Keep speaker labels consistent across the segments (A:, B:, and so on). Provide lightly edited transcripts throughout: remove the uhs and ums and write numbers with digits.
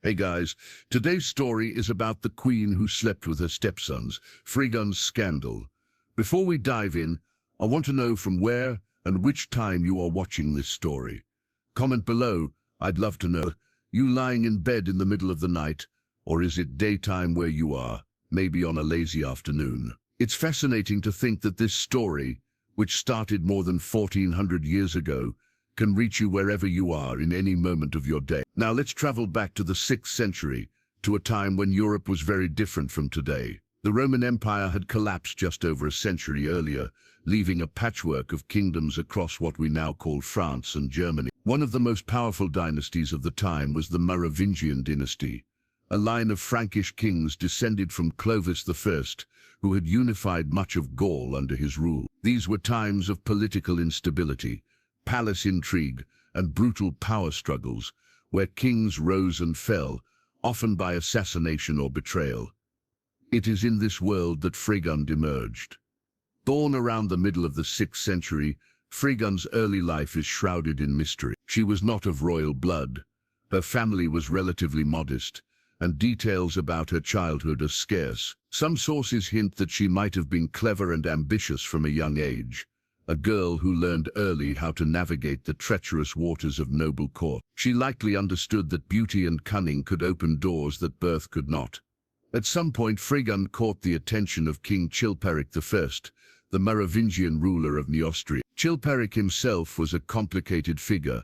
A: Hey guys, today's story is about the queen who slept with her stepsons, Fredegund's scandal. Before we dive in, I want to know from where and which time you are watching this story. Comment below, I'd love to know. You lying in bed in the middle of the night, or is it daytime where you are, maybe on a lazy afternoon? It's fascinating to think that this story, which started more than 1400 years ago, can reach you wherever you are in any moment of your day. Now let's travel back to the 6th century, to a time when Europe was very different from today. The Roman Empire had collapsed just over a century earlier, leaving a patchwork of kingdoms across what we now call France and Germany. One of the most powerful dynasties of the time was the Merovingian dynasty, a line of Frankish kings descended from Clovis I, who had unified much of Gaul under his rule. These were times of political instability, palace intrigue, and brutal power struggles, where kings rose and fell, often by assassination or betrayal. It is in this world that Fredegund emerged. Born around the middle of the 6th century, Fredegund's early life is shrouded in mystery. She was not of royal blood, her family was relatively modest, and details about her childhood are scarce. Some sources hint that she might have been clever and ambitious from a young age, a girl who learned early how to navigate the treacherous waters of noble court. She likely understood that beauty and cunning could open doors that birth could not. At some point, Fredegund caught the attention of King Chilperic I, the Merovingian ruler of Neustria. Chilperic himself was a complicated figure,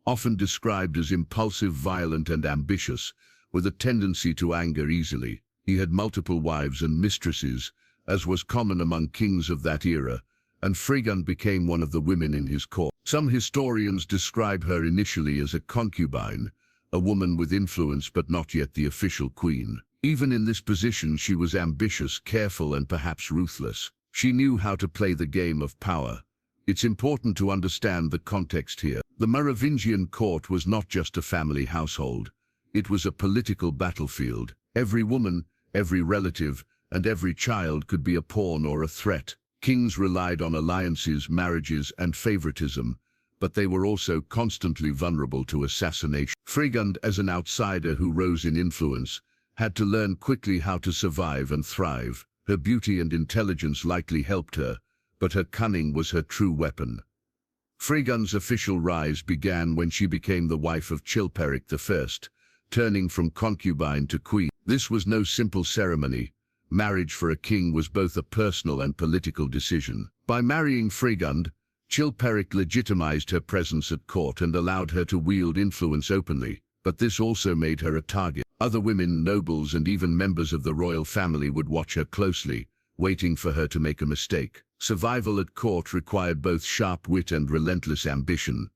A: often described as impulsive, violent, and ambitious, with a tendency to anger easily. He had multiple wives and mistresses, as was common among kings of that era, and Fredegund became one of the women in his court. Some historians describe her initially as a concubine, a woman with influence but not yet the official queen. Even in this position, she was ambitious, careful, and perhaps ruthless. She knew how to play the game of power. It's important to understand the context here. The Merovingian court was not just a family household. It was a political battlefield. Every woman, every relative, and every child could be a pawn or a threat. Kings relied on alliances, marriages, and favoritism, but they were also constantly vulnerable to assassination. Fredegund, as an outsider who rose in influence, had to learn quickly how to survive and thrive. Her beauty and intelligence likely helped her, but her cunning was her true weapon. Fredegund's official rise began when she became the wife of Chilperic I, turning from concubine to queen. This was no simple ceremony. Marriage for a king was both a personal and political decision. By marrying Fredegund, Chilperic legitimized her presence at court and allowed her to wield influence openly, but this also made her a target. Other women, nobles, and even members of the royal family would watch her closely, waiting for her to make a mistake. Survival at court required both sharp wit and relentless ambition,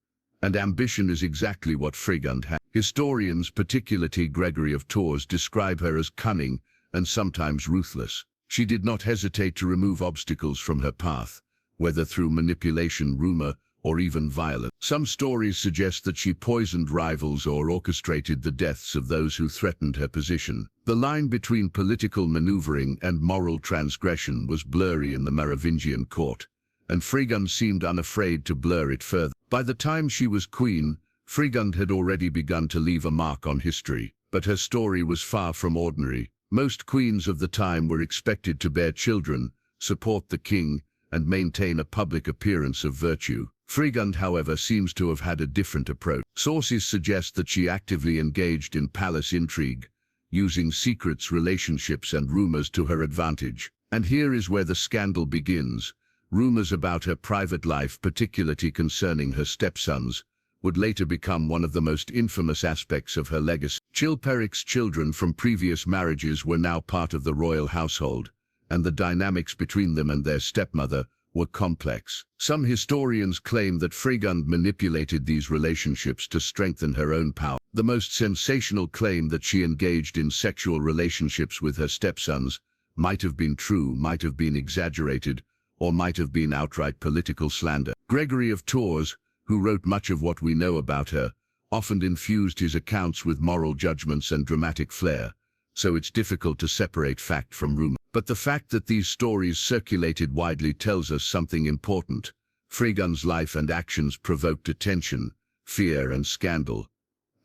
A: and ambition is exactly what Fredegund had. Historians, particularly Gregory of Tours, describe her as cunning and sometimes ruthless. She did not hesitate to remove obstacles from her path, whether through manipulation, rumor, or even violence. Some stories suggest that she poisoned rivals or orchestrated the deaths of those who threatened her position. The line between political maneuvering and moral transgression was blurry in the Merovingian court, and Fredegund seemed unafraid to blur it further. By the time she was queen, Fredegund had already begun to leave a mark on history, but her story was far from ordinary. Most queens of the time were expected to bear children, support the king, and maintain a public appearance of virtue. Fredegund, however, seems to have had a different approach. Sources suggest that she actively engaged in palace intrigue, using secrets, relationships, and rumors to her advantage. And here is where the scandal begins. Rumors about her private life, particularly concerning her stepsons, would later become one of the most infamous aspects of her legacy. Chilperic's children from previous marriages were now part of the royal household, and the dynamics between them and their stepmother were complex. Some historians claim that Fredegund manipulated these relationships to strengthen her own power. The most sensational claim, that she engaged in sexual relationships with her stepsons, might have been true, might have been exaggerated, or might have been outright political slander. Gregory of Tours, who wrote much of what we know about her, often infused his accounts with moral judgments and dramatic flair, so it's difficult to separate fact from rumor. But the fact that these stories circulated widely tells us something important. Fredegund's life and actions provoked attention, fear, and scandal,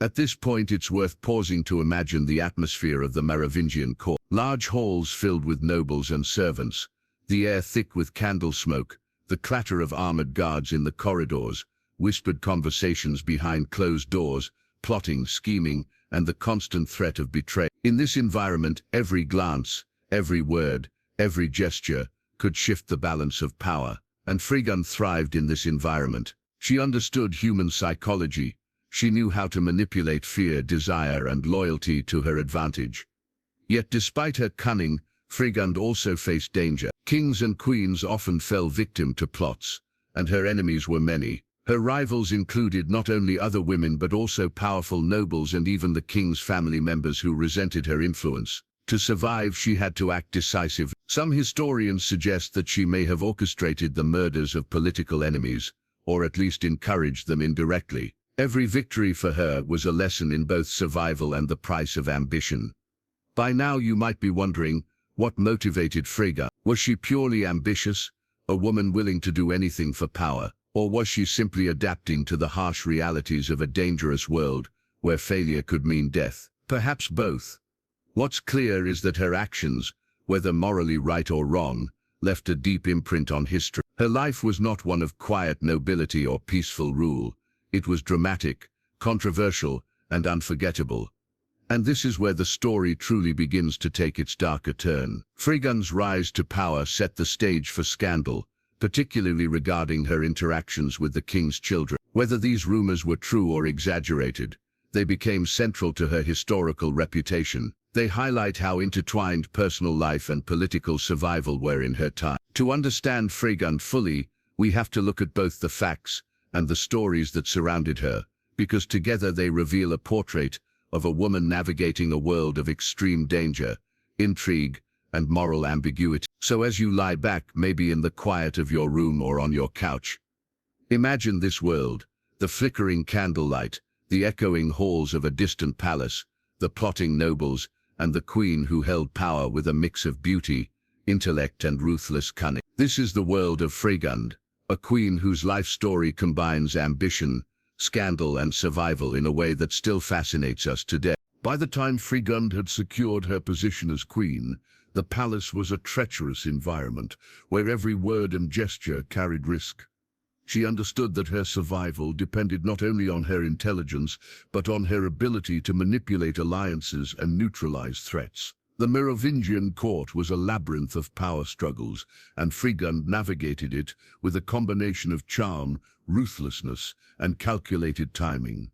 A: At this point, it's worth pausing to imagine the atmosphere of the Merovingian court. Large halls filled with nobles and servants, the air thick with candle smoke, the clatter of armored guards in the corridors, whispered conversations behind closed doors, plotting, scheming, and the constant threat of betrayal. In this environment, every glance, every word, every gesture could shift the balance of power, and Fredegund thrived in this environment. She understood human psychology. She knew how to manipulate fear, desire, and loyalty to her advantage. Yet despite her cunning, Fredegund also faced danger. Kings and queens often fell victim to plots, and her enemies were many. Her rivals included not only other women but also powerful nobles and even the king's family members who resented her influence. To survive, she had to act decisively. Some historians suggest that she may have orchestrated the murders of political enemies, or at least encouraged them indirectly. Every victory for her was a lesson in both survival and the price of ambition. By now you might be wondering, what motivated Fredegund? Was she purely ambitious, a woman willing to do anything for power? Or was she simply adapting to the harsh realities of a dangerous world, where failure could mean death? Perhaps both. What's clear is that her actions, whether morally right or wrong, left a deep imprint on history. Her life was not one of quiet nobility or peaceful rule. It was dramatic, controversial, and unforgettable. And this is where the story truly begins to take its darker turn. Fredegund's rise to power set the stage for scandal, particularly regarding her interactions with the king's children. Whether these rumors were true or exaggerated, they became central to her historical reputation. They highlight how intertwined personal life and political survival were in her time. To understand Fredegund fully, we have to look at both the facts and the stories that surrounded her, because together they reveal a portrait of a woman navigating a world of extreme danger, intrigue, and moral ambiguity. So as you lie back, maybe in the quiet of your room or on your couch, imagine this world: the flickering candlelight, the echoing halls of a distant palace, the plotting nobles, and the queen who held power with a mix of beauty, intellect, and ruthless cunning. This is the world of Fredegund, a queen whose life story combines ambition, scandal, and survival in a way that still fascinates us today. By the time Fredegund had secured her position as queen, the palace was a treacherous environment where every word and gesture carried risk. She understood that her survival depended not only on her intelligence, but on her ability to manipulate alliances and neutralize threats. The Merovingian court was a labyrinth of power struggles, and Fredegund navigated it with a combination of charm, ruthlessness, and calculated timing.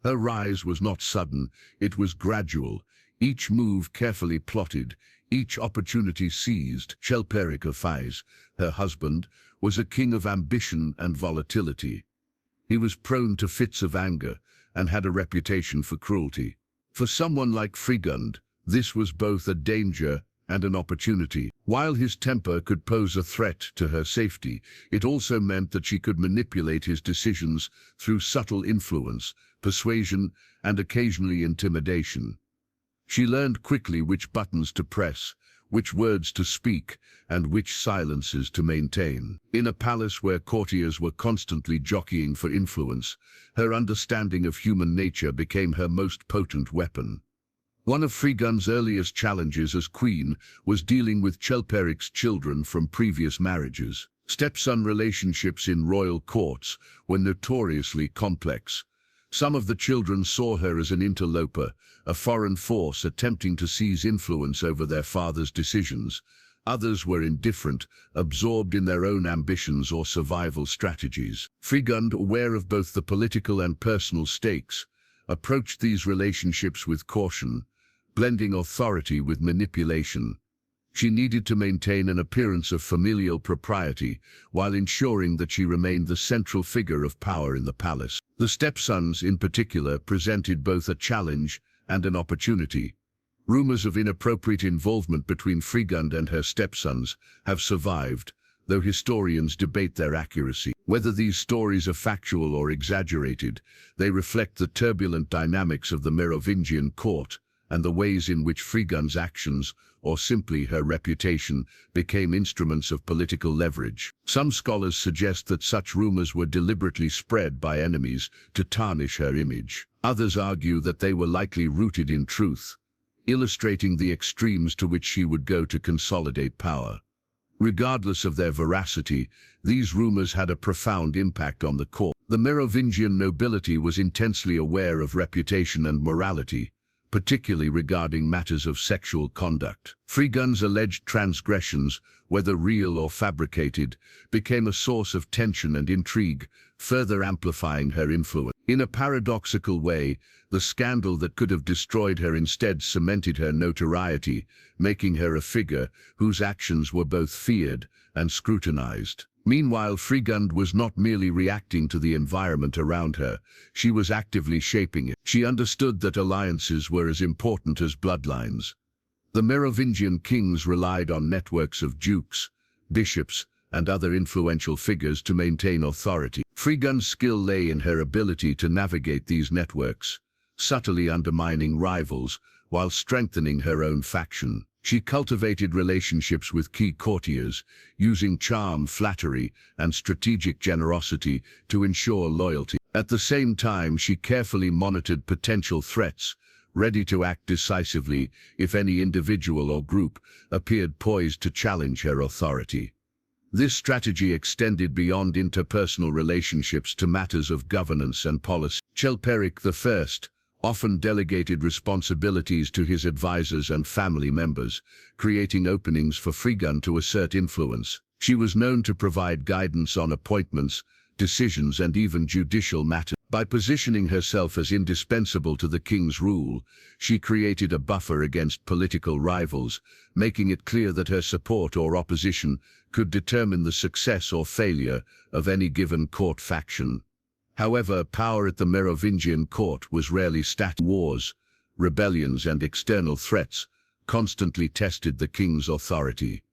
A: Her rise was not sudden, it was gradual, each move carefully plotted, each opportunity seized. Chilperic of Fais, her husband, was a king of ambition and volatility. He was prone to fits of anger and had a reputation for cruelty. For someone like Fredegund, this was both a danger and an opportunity. While his temper could pose a threat to her safety, it also meant that she could manipulate his decisions through subtle influence, persuasion, and occasionally intimidation. She learned quickly which buttons to press, which words to speak, and which silences to maintain. In a palace where courtiers were constantly jockeying for influence, her understanding of human nature became her most potent weapon. One of Fredegund's earliest challenges as queen was dealing with Chilperic's children from previous marriages. Stepson relationships in royal courts were notoriously complex. Some of the children saw her as an interloper, a foreign force attempting to seize influence over their father's decisions. Others were indifferent, absorbed in their own ambitions or survival strategies. Fredegund, aware of both the political and personal stakes, approached these relationships with caution, blending authority with manipulation. She needed to maintain an appearance of familial propriety while ensuring that she remained the central figure of power in the palace. The Stepsons, in particular, presented both a challenge and an opportunity. Rumors of inappropriate involvement between Fredegund and her stepsons have survived, though historians debate their accuracy. Whether these stories are factual or exaggerated, they reflect the turbulent dynamics of the Merovingian court and the ways in which Fredegund's actions, or simply her reputation, became instruments of political leverage. Some scholars suggest that such rumors were deliberately spread by enemies to tarnish her image. Others argue that they were likely rooted in truth, illustrating the extremes to which she would go to consolidate power. Regardless of their veracity, these rumors had a profound impact on the court. The Merovingian nobility was intensely aware of reputation and morality, particularly regarding matters of sexual conduct. Fredegund's alleged transgressions, whether real or fabricated, became a source of tension and intrigue, further amplifying her influence. In a paradoxical way, the scandal that could have destroyed her instead cemented her notoriety, making her a figure whose actions were both feared and scrutinized. Meanwhile, Fredegund was not merely reacting to the environment around her, she was actively shaping it. She understood that alliances were as important as bloodlines. The Merovingian kings relied on networks of dukes, bishops, and other influential figures to maintain authority. Fredegund's skill lay in her ability to navigate these networks, subtly undermining rivals while strengthening her own faction. She cultivated relationships with key courtiers, using charm, flattery, and strategic generosity to ensure loyalty. At the same time, she carefully monitored potential threats, ready to act decisively if any individual or group appeared poised to challenge her authority. This strategy extended beyond interpersonal relationships to matters of governance and policy. Chilperic I often delegated responsibilities to his advisors and family members, creating openings for Fredegund to assert influence. She was known to provide guidance on appointments, decisions, and even judicial matters. By positioning herself as indispensable to the king's rule, she created a buffer against political rivals, making it clear that her support or opposition could determine the success or failure of any given court faction. However, power at the Merovingian court was rarely static. Wars, rebellions, and external threats constantly tested the king's authority.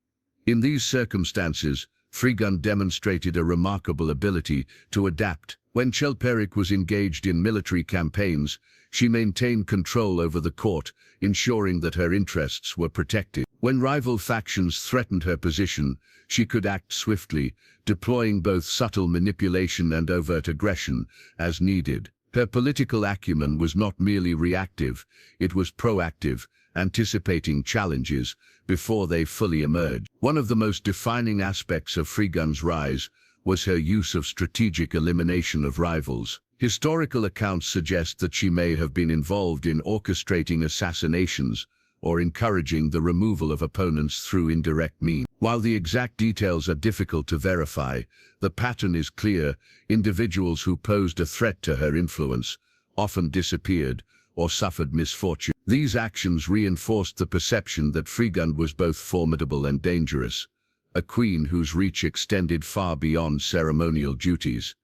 A: In these circumstances, Fredegund demonstrated a remarkable ability to adapt. When Chilperic was engaged in military campaigns, she maintained control over the court, ensuring that her interests were protected. When rival factions threatened her position, she could act swiftly, deploying both subtle manipulation and overt aggression as needed. Her political acumen was not merely reactive, it was proactive, anticipating challenges before they fully emerged. One of the most defining aspects of Fredegund's rise was her use of strategic elimination of rivals. Historical accounts suggest that she may have been involved in orchestrating assassinations or encouraging the removal of opponents through indirect means. While the exact details are difficult to verify, the pattern is clear. Individuals who posed a threat to her influence often disappeared or suffered misfortune. These actions reinforced the perception that Fredegund was both formidable and dangerous, a queen whose reach extended far beyond ceremonial duties.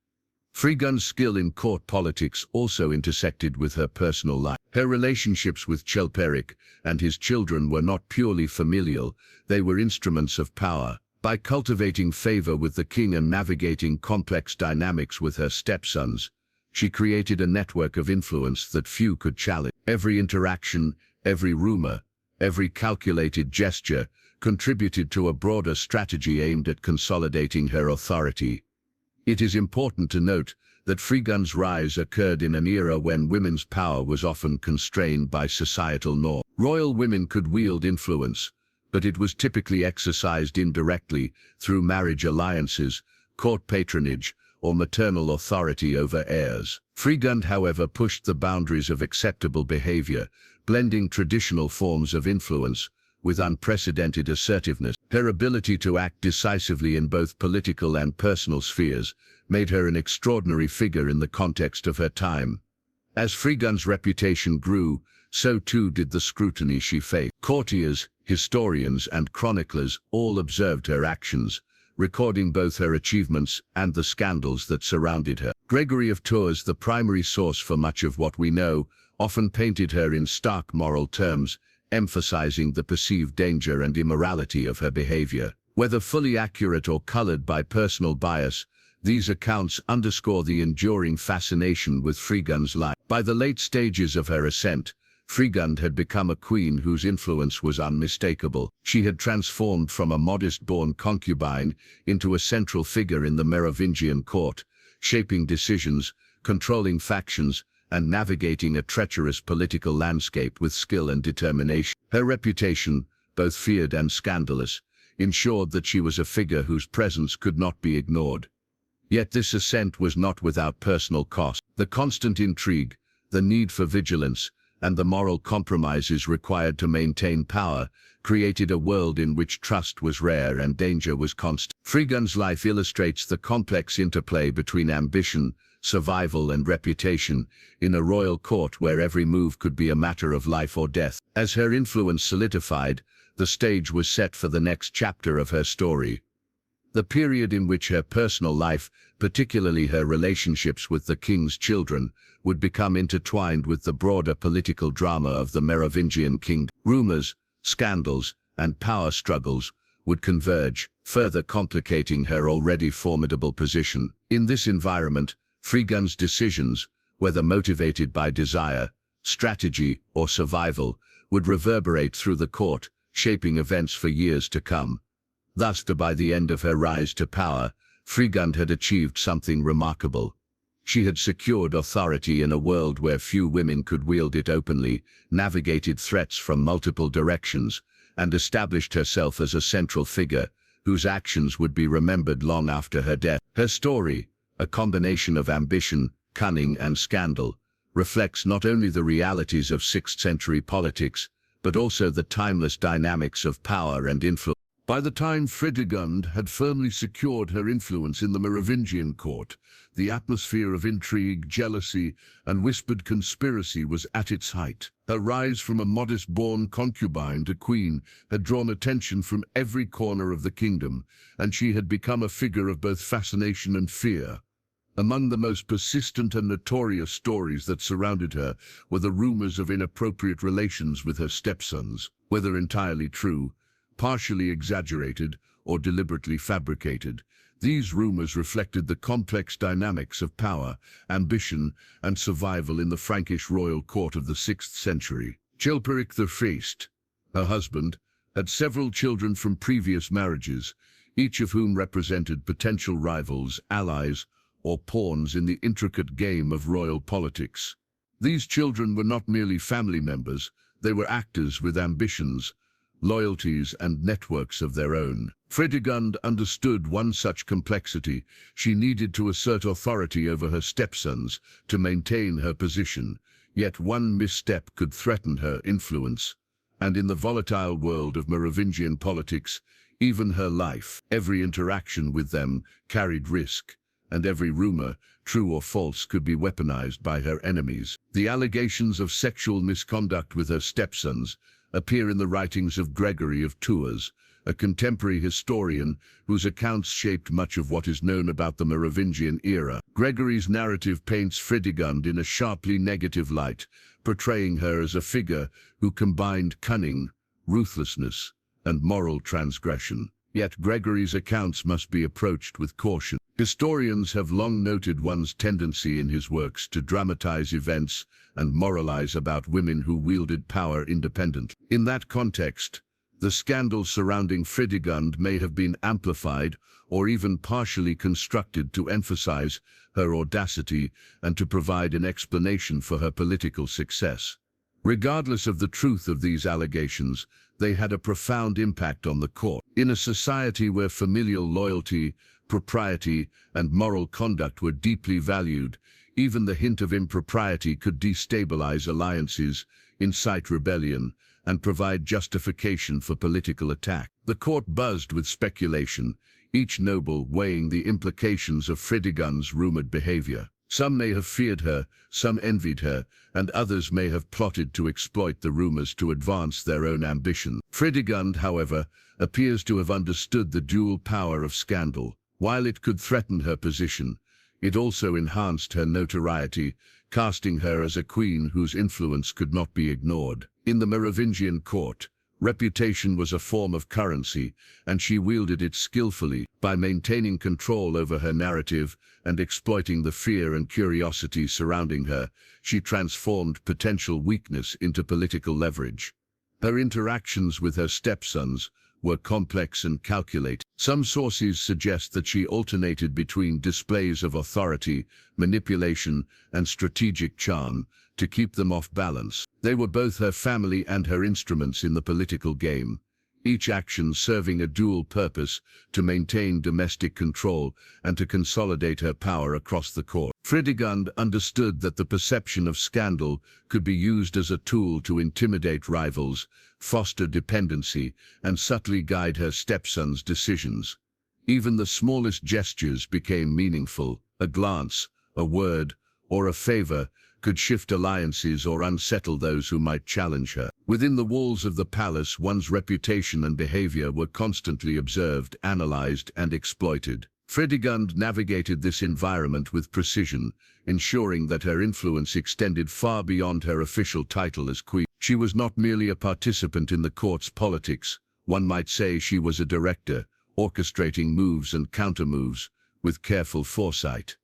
A: Fredegund's skill in court politics also intersected with her personal life. Her relationships with Chilperic and his children were not purely familial, they were instruments of power. By cultivating favor with the king and navigating complex dynamics with her stepsons, she created a network of influence that few could challenge. Every interaction, every rumor, every calculated gesture contributed to a broader strategy aimed at consolidating her authority. It is important to note that Fredegund's rise occurred in an era when women's power was often constrained by societal norms. Royal women could wield influence, but it was typically exercised indirectly through marriage alliances, court patronage, or maternal authority over heirs. Fredegund, however, pushed the boundaries of acceptable behavior, blending traditional forms of influence with unprecedented assertiveness. Her ability to act decisively in both political and personal spheres made her an extraordinary figure in the context of her time. As Fredegund's reputation grew, so too did the scrutiny she faced. Courtiers, historians, and chroniclers all observed her actions, recording both her achievements and the scandals that surrounded her. Gregory of Tours, the primary source for much of what we know, often painted her in stark moral terms, emphasizing the perceived danger and immorality of her behavior. Whether fully accurate or colored by personal bias, these accounts underscore the enduring fascination with Fredegund's life. By the late stages of her ascent, Fredegund had become a queen whose influence was unmistakable. She had transformed from a modest-born concubine into a central figure in the Merovingian court, shaping decisions, controlling factions, and navigating a treacherous political landscape with skill and determination. Her reputation, both feared and scandalous, ensured that she was a figure whose presence could not be ignored. Yet this ascent was not without personal cost. The constant intrigue, the need for vigilance, and the moral compromises required to maintain power created a world in which trust was rare and danger was constant. Fredegund's life illustrates the complex interplay between ambition, survival, and reputation in a royal court where every move could be a matter of life or death. As her influence solidified, the stage was set for the next chapter of her story. The period in which her personal life, particularly her relationships with the king's children, would become intertwined with the broader political drama of the Merovingian kingdom. Rumors, scandals, and power struggles would converge, further complicating her already formidable position. In this environment, Fredegund's decisions, whether motivated by desire, strategy, or survival, would reverberate through the court, shaping events for years to come. Thus, by the end of her rise to power, Fredegund had achieved something remarkable. She had secured authority in a world where few women could wield it openly, navigated threats from multiple directions, and established herself as a central figure whose actions would be remembered long after her death. Her story, a combination of ambition, cunning, and scandal, reflects not only the realities of 6th century politics, but also the timeless dynamics of power and influence. By the time Fredegund had firmly secured her influence in the Merovingian court, the atmosphere of intrigue, jealousy, and whispered conspiracy was at its height. Her rise from a modest-born concubine to queen had drawn attention from every corner of the kingdom, and she had become a figure of both fascination and fear. Among the most persistent and notorious stories that surrounded her were the rumors of inappropriate relations with her stepsons. Whether entirely true, partially exaggerated, or deliberately fabricated, these rumors reflected the complex dynamics of power, ambition, and survival in the Frankish royal court of the 6th century. Chilperic I, her husband, had several children from previous marriages, each of whom represented potential rivals, allies, or pawns in the intricate game of royal politics. These children were not merely family members, they were actors with ambitions, loyalties, and networks of their own. Fredegund understood one such complexity. She needed to assert authority over her stepsons to maintain her position, yet one misstep could threaten her influence. And in the volatile world of Merovingian politics, even her life, every interaction with them carried risk, and every rumor, true or false, could be weaponized by her enemies. The allegations of sexual misconduct with her stepsons appear in the writings of Gregory of Tours, a contemporary historian whose accounts shaped much of what is known about the Merovingian era. Gregory's narrative paints Fredegund in a sharply negative light, portraying her as a figure who combined cunning, ruthlessness, and moral transgression. Yet Gregory's accounts must be approached with caution. Historians have long noted one's tendency in his works to dramatize events and moralize about women who wielded power independently. In that context, the scandal surrounding Fredegund may have been amplified or even partially constructed to emphasize her audacity and to provide an explanation for her political success. Regardless of the truth of these allegations, they had a profound impact on the court. In a society where familial loyalty, propriety, and moral conduct were deeply valued, even the hint of impropriety could destabilize alliances, incite rebellion, and provide justification for political attack. The court buzzed with speculation, each noble weighing the implications of Fredegund's rumored behavior. Some may have feared her, some envied her, and others may have plotted to exploit the rumors to advance their own ambition. Fredegund, however, appears to have understood the dual power of scandal. While it could threaten her position, it also enhanced her notoriety, casting her as a queen whose influence could not be ignored. In the Merovingian court, reputation was a form of currency, and she wielded it skillfully. By maintaining control over her narrative and exploiting the fear and curiosity surrounding her, she transformed potential weakness into political leverage. Her interactions with her stepsons, were complex and calculated. Some sources suggest that she alternated between displays of authority, manipulation, and strategic charm to keep them off balance. They were both her family and her instruments in the political game, each action serving a dual purpose: to maintain domestic control and to consolidate her power across the court. Fredegund understood that the perception of scandal could be used as a tool to intimidate rivals, foster dependency, and subtly guide her stepson's decisions. Even the smallest gestures became meaningful. A glance, a word, or a favor could shift alliances or unsettle those who might challenge her. Within the walls of the palace, one's reputation and behavior were constantly observed, analyzed, and exploited. Fredegund navigated this environment with precision, ensuring that her influence extended far beyond her official title as queen. She was not merely a participant in the court's politics. One might say she was a director, orchestrating moves and countermoves with careful foresight.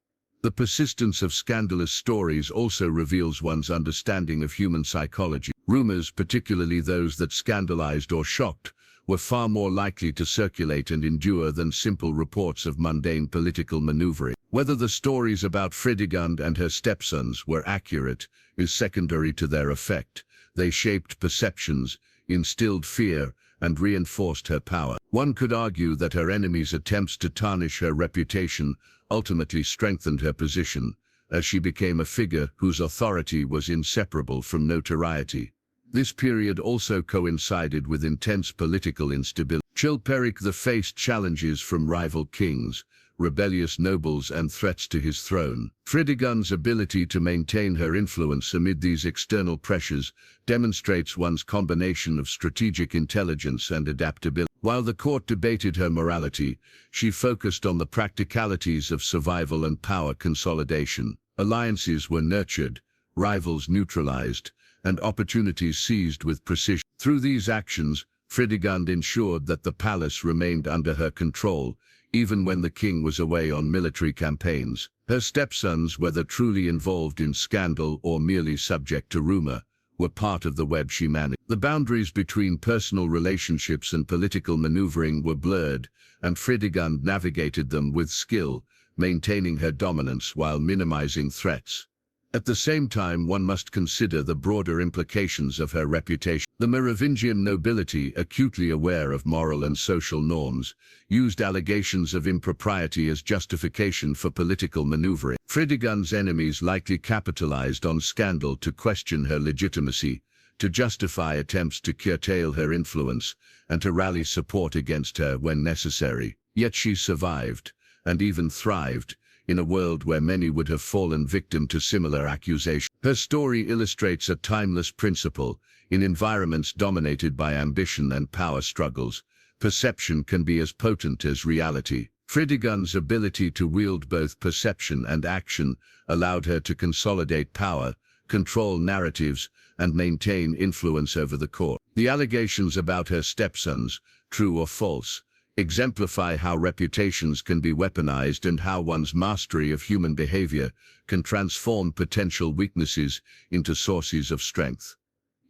A: The persistence of scandalous stories also reveals one's understanding of human psychology. Rumors, particularly those that scandalized or shocked, were far more likely to circulate and endure than simple reports of mundane political maneuvering. Whether the stories about Fredegund and her stepsons were accurate is secondary to their effect. They shaped perceptions, instilled fear, and reinforced her power. One could argue that her enemies' attempts to tarnish her reputation ultimately strengthened her position, as she became a figure whose authority was inseparable from notoriety. This period also coincided with intense political instability. Chilperic faced challenges from rival kings, rebellious nobles, and threats to his throne. Fredegund's ability to maintain her influence amid these external pressures demonstrates one's combination of strategic intelligence and adaptability. While the court debated her morality, she focused on the practicalities of survival and power consolidation. Alliances were nurtured, rivals neutralized, and opportunities seized with precision. Through these actions, Fredegund ensured that the palace remained under her control, even when the king was away on military campaigns. Her stepsons, whether truly involved in scandal or merely subject to rumor, were part of the web she managed. The boundaries between personal relationships and political maneuvering were blurred, and Fredegund navigated them with skill, maintaining her dominance while minimizing threats. At the same time, one must consider the broader implications of her reputation. The Merovingian nobility, acutely aware of moral and social norms, used allegations of impropriety as justification for political maneuvering. Fredegund's enemies likely capitalized on scandal to question her legitimacy, to justify attempts to curtail her influence, and to rally support against her when necessary. Yet she survived, and even thrived, in a world where many would have fallen victim to similar accusations. Her story illustrates a timeless principle. In environments dominated by ambition and power struggles, perception can be as potent as reality. Fredegund's ability to wield both perception and action allowed her to consolidate power, control narratives, and maintain influence over the court. The allegations about her stepsons, true or false, exemplify how reputations can be weaponized and how one's mastery of human behavior can transform potential weaknesses into sources of strength.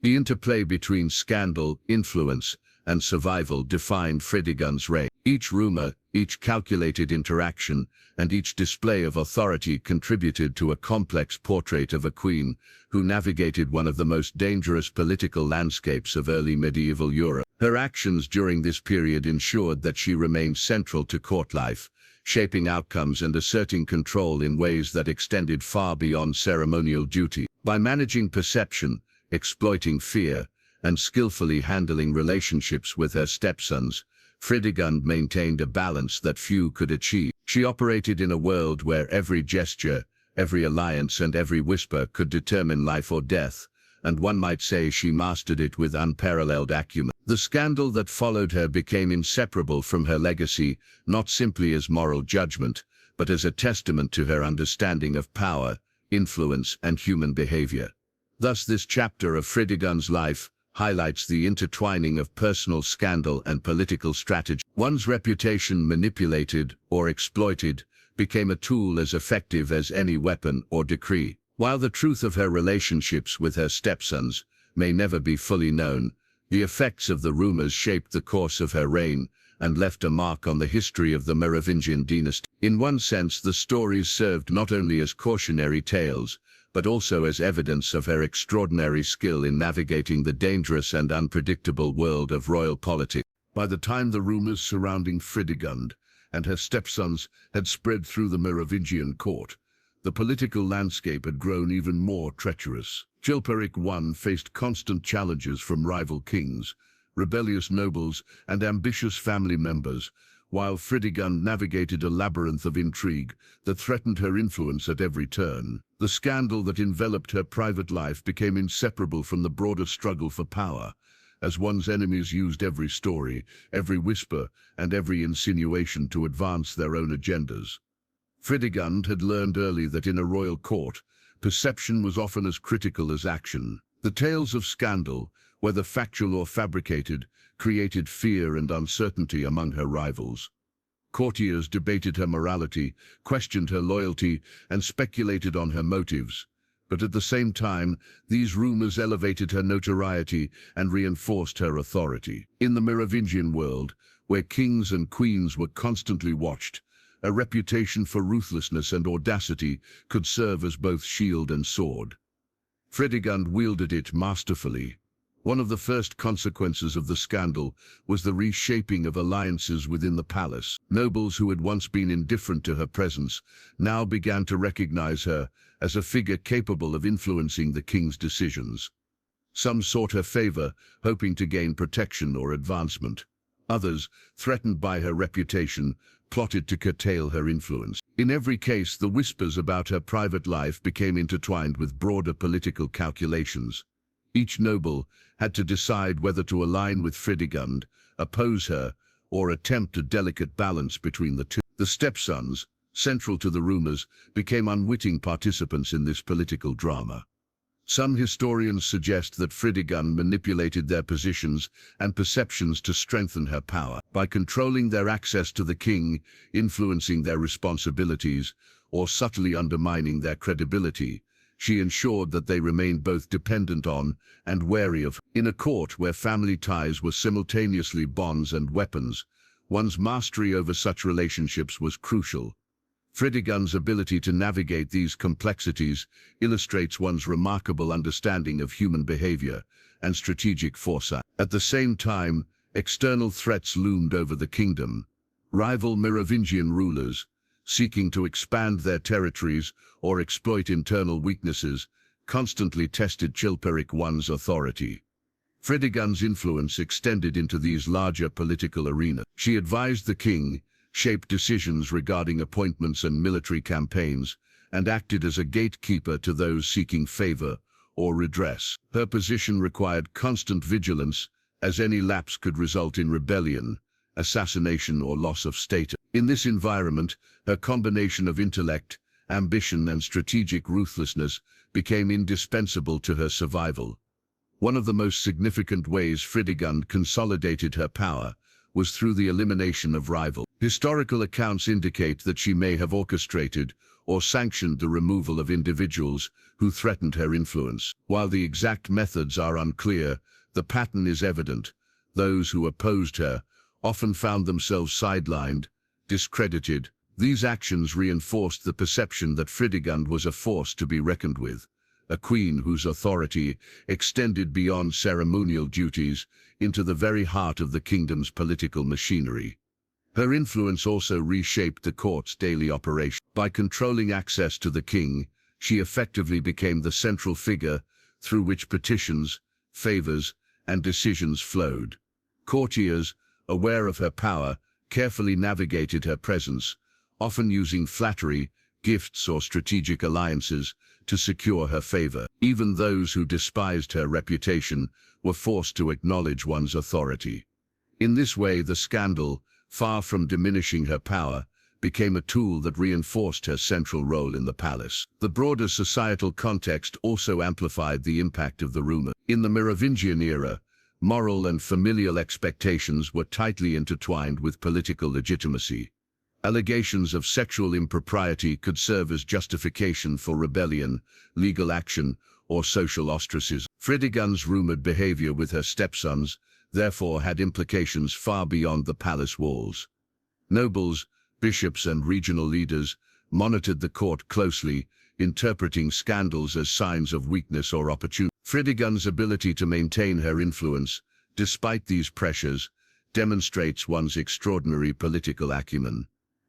A: The interplay between scandal, influence, and survival defined Fredegund's reign. Each rumor, each calculated interaction, and each display of authority contributed to a complex portrait of a queen who navigated one of the most dangerous political landscapes of early medieval Europe. Her actions during this period ensured that she remained central to court life, shaping outcomes and asserting control in ways that extended far beyond ceremonial duty. By managing perception, exploiting fear, and skillfully handling relationships with her stepsons, Fredegund maintained a balance that few could achieve. She operated in a world where every gesture, every alliance, and every whisper could determine life or death, and one might say she mastered it with unparalleled acumen. The scandal that followed her became inseparable from her legacy, not simply as moral judgment, but as a testament to her understanding of power, influence, and human behavior. Thus, this chapter of Fredegund's life highlights the intertwining of personal scandal and political strategy. One's reputation, manipulated or exploited, became a tool as effective as any weapon or decree. While the truth of her relationships with her stepsons may never be fully known, The effects of the rumors shaped the course of her reign and left a mark on the history of the Merovingian dynasty. In one sense, the stories served not only as cautionary tales, but also as evidence of her extraordinary skill in navigating the dangerous and unpredictable world of royal politics. By the time the rumors surrounding Fredegund and her stepsons had spread through the Merovingian court, the political landscape had grown even more treacherous. Chilperic I faced constant challenges from rival kings, rebellious nobles, and ambitious family members, while Fredegund navigated a labyrinth of intrigue that threatened her influence at every turn. The scandal that enveloped her private life became inseparable from the broader struggle for power, as one's enemies used every story, every whisper, and every insinuation to advance their own agendas. Fredegund had learned early that in a royal court, perception was often as critical as action. The tales of scandal, whether factual or fabricated, created fear and uncertainty among her rivals. Courtiers debated her morality, questioned her loyalty, and speculated on her motives. But at the same time, these rumors elevated her notoriety and reinforced her authority. In the Merovingian world, where kings and queens were constantly watched, a reputation for ruthlessness and audacity could serve as both shield and sword. Fredegund wielded it masterfully. One of the first consequences of the scandal was the reshaping of alliances within the palace. Nobles who had once been indifferent to her presence now began to recognize her as a figure capable of influencing the king's decisions. Some sought her favor, hoping to gain protection or advancement. Others, threatened by her reputation, plotted to curtail her influence. In every case, the whispers about her private life became intertwined with broader political calculations. Each noble had to decide whether to align with Fredegund, oppose her, or attempt a delicate balance between the two. The stepsons, central to the rumors, became unwitting participants in this political drama. Some historians suggest that Fredegund manipulated their positions and perceptions to strengthen her power. By controlling their access to the king, influencing their responsibilities, or subtly undermining their credibility, she ensured that they remained both dependent on and wary of. In a court where family ties were simultaneously bonds and weapons, one's mastery over such relationships was crucial. Fredegund's ability to navigate these complexities illustrates one's remarkable understanding of human behavior and strategic foresight. At the same time, external threats loomed over the kingdom. Rival Merovingian rulers, seeking to expand their territories or exploit internal weaknesses, constantly tested Chilperic I's authority. Fredegund's influence extended into these larger political arenas. She advised the king, shaped decisions regarding appointments and military campaigns, and acted as a gatekeeper to those seeking favor or redress. Her position required constant vigilance, as any lapse could result in rebellion, assassination, or loss of status. In this environment, her combination of intellect, ambition, and strategic ruthlessness became indispensable to her survival. One of the most significant ways Fredegund consolidated her power was through the elimination of rivals. Historical accounts indicate that she may have orchestrated or sanctioned the removal of individuals who threatened her influence. While the exact methods are unclear, the pattern is evident. Those who opposed her often found themselves sidelined, discredited. These actions reinforced the perception that Fredegund was a force to be reckoned with, a queen whose authority extended beyond ceremonial duties into the very heart of the kingdom's political machinery. Her influence also reshaped the court's daily operation. By controlling access to the king, she effectively became the central figure through which petitions, favors, and decisions flowed. Courtiers, aware of her power, carefully navigated her presence, often using flattery, gifts, or strategic alliances to secure her favor. Even those who despised her reputation were forced to acknowledge one's authority. In this way, the scandal, far from diminishing her power, became a tool that reinforced her central role in the palace. The broader societal context also amplified the impact of the rumor. In the Merovingian era, moral and familial expectations were tightly intertwined with political legitimacy. Allegations of sexual impropriety could serve as justification for rebellion, legal action, or social ostracism. Fredegund's rumoured behaviour with her stepsons therefore had implications far beyond the palace walls. Nobles, bishops and regional leaders monitored the court closely, interpreting scandals as signs of weakness or opportunity. Fredegund's ability to maintain her influence, despite these pressures, demonstrates one's extraordinary political acumen.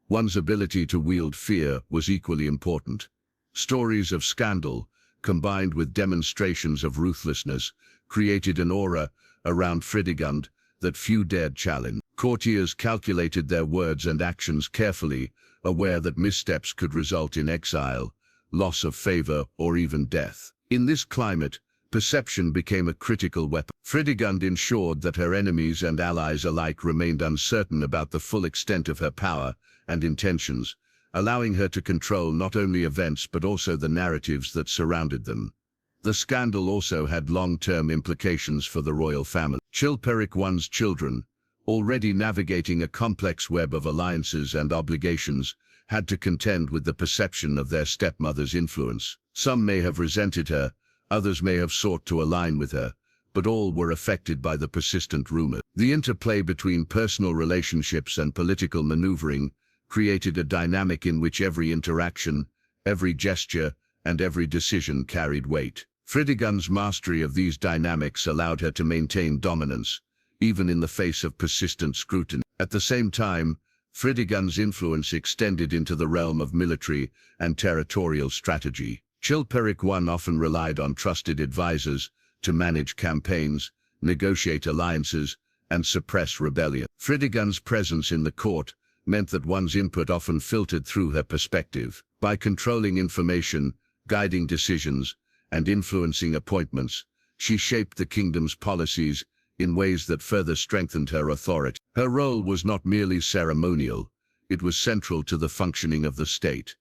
A: One's ability to wield fear was equally important. Stories of scandal, combined with demonstrations of ruthlessness, created an aura around Fredegund that few dared challenge. Courtiers calculated their words and actions carefully, aware that missteps could result in exile, loss of favor, or even death. In this climate, perception became a critical weapon. Fredegund ensured that her enemies and allies alike remained uncertain about the full extent of her power and intentions, allowing her to control not only events but also the narratives that surrounded them. The scandal also had long-term implications for the royal family. Chilperic I's children, already navigating a complex web of alliances and obligations, had to contend with the perception of their stepmother's influence. Some may have resented her, others may have sought to align with her, but all were affected by the persistent rumor. The interplay between personal relationships and political maneuvering created a dynamic in which every interaction, every gesture, and every decision carried weight. Fredegund's mastery of these dynamics allowed her to maintain dominance, even in the face of persistent scrutiny. At the same time, Fredegund's influence extended into the realm of military and territorial strategy. Chilperic I often relied on trusted advisors to manage campaigns, negotiate alliances, and suppress rebellion. Fredegund's presence in the court meant that one's input often filtered through her perspective. By controlling information, guiding decisions, and influencing appointments, she shaped the kingdom's policies in ways that further strengthened her authority. Her role was not merely ceremonial, it was central to the functioning of the state.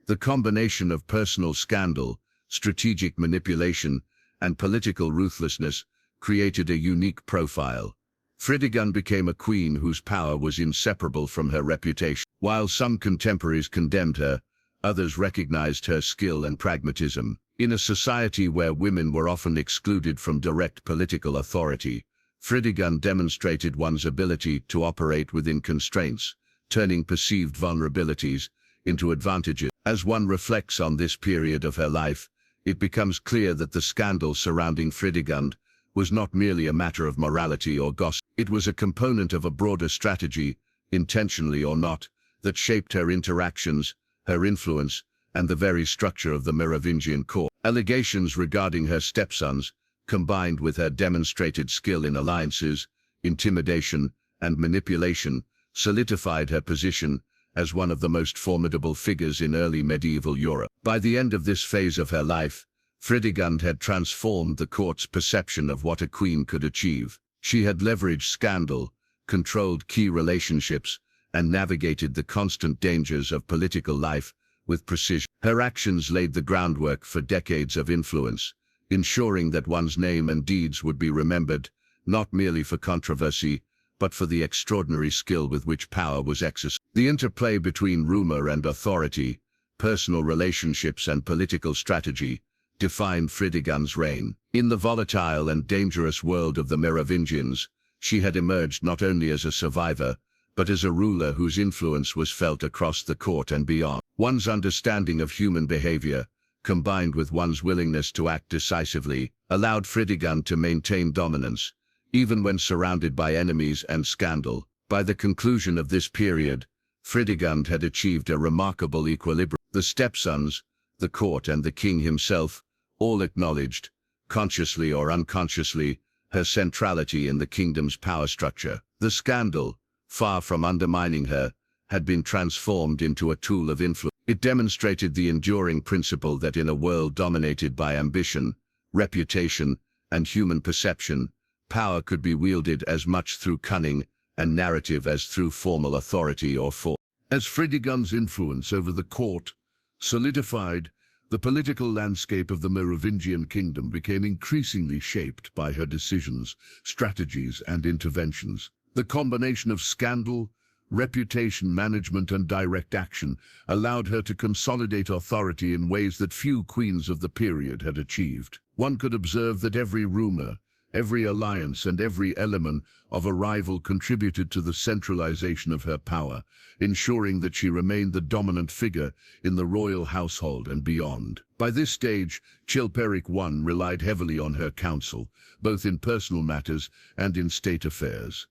A: The combination of personal scandal, strategic manipulation, and political ruthlessness created a unique profile. Fredegund became a queen whose power was inseparable from her reputation. While some contemporaries condemned her, others recognized her skill and pragmatism. In a society where women were often excluded from direct political authority, Fredegund demonstrated one's ability to operate within constraints, turning perceived vulnerabilities into advantages. As one reflects on this period of her life, it becomes clear that the scandal surrounding Fredegund was not merely a matter of morality or gossip. It was a component of a broader strategy, intentionally or not, that shaped her interactions, her influence, and the very structure of the Merovingian court. Allegations regarding her stepsons, combined with her demonstrated skill in alliances, intimidation, and manipulation, solidified her position as one of the most formidable figures in early medieval Europe. By the end of this phase of her life, Fredegund had transformed the court's perception of what a queen could achieve. She had leveraged scandal, controlled key relationships, and navigated the constant dangers of political life with precision. Her actions laid the groundwork for decades of influence, ensuring that one's name and deeds would be remembered, not merely for controversy, but for the extraordinary skill with which power was exercised. The interplay between rumor and authority, personal relationships and political strategy, defined Fredegund's reign. In the volatile and dangerous world of the Merovingians, she had emerged not only as a survivor, but as a ruler whose influence was felt across the court and beyond. One's understanding of human behavior, combined with one's willingness to act decisively, allowed Fredegund to maintain dominance, even when surrounded by enemies and scandal. By the conclusion of this period, Fredegund had achieved a remarkable equilibrium. The stepsons, the court and the king himself, all acknowledged, consciously or unconsciously, her centrality in the kingdom's power structure. The scandal, far from undermining her, had been transformed into a tool of influence. It demonstrated the enduring principle that in a world dominated by ambition, reputation, and human perception, power could be wielded as much through cunning and narrative as through formal authority or force. As Fredegund's influence over the court solidified, the political landscape of the Merovingian kingdom became increasingly shaped by her decisions, strategies, and interventions. The combination of scandal, reputation management and direct action allowed her to consolidate authority in ways that few queens of the period had achieved. One could observe that every rumor, every alliance and every element of a rival contributed to the centralization of her power, ensuring that she remained the dominant figure in the royal household and beyond. By this stage, Chilperic I relied heavily on her counsel, both in personal matters and in state affairs.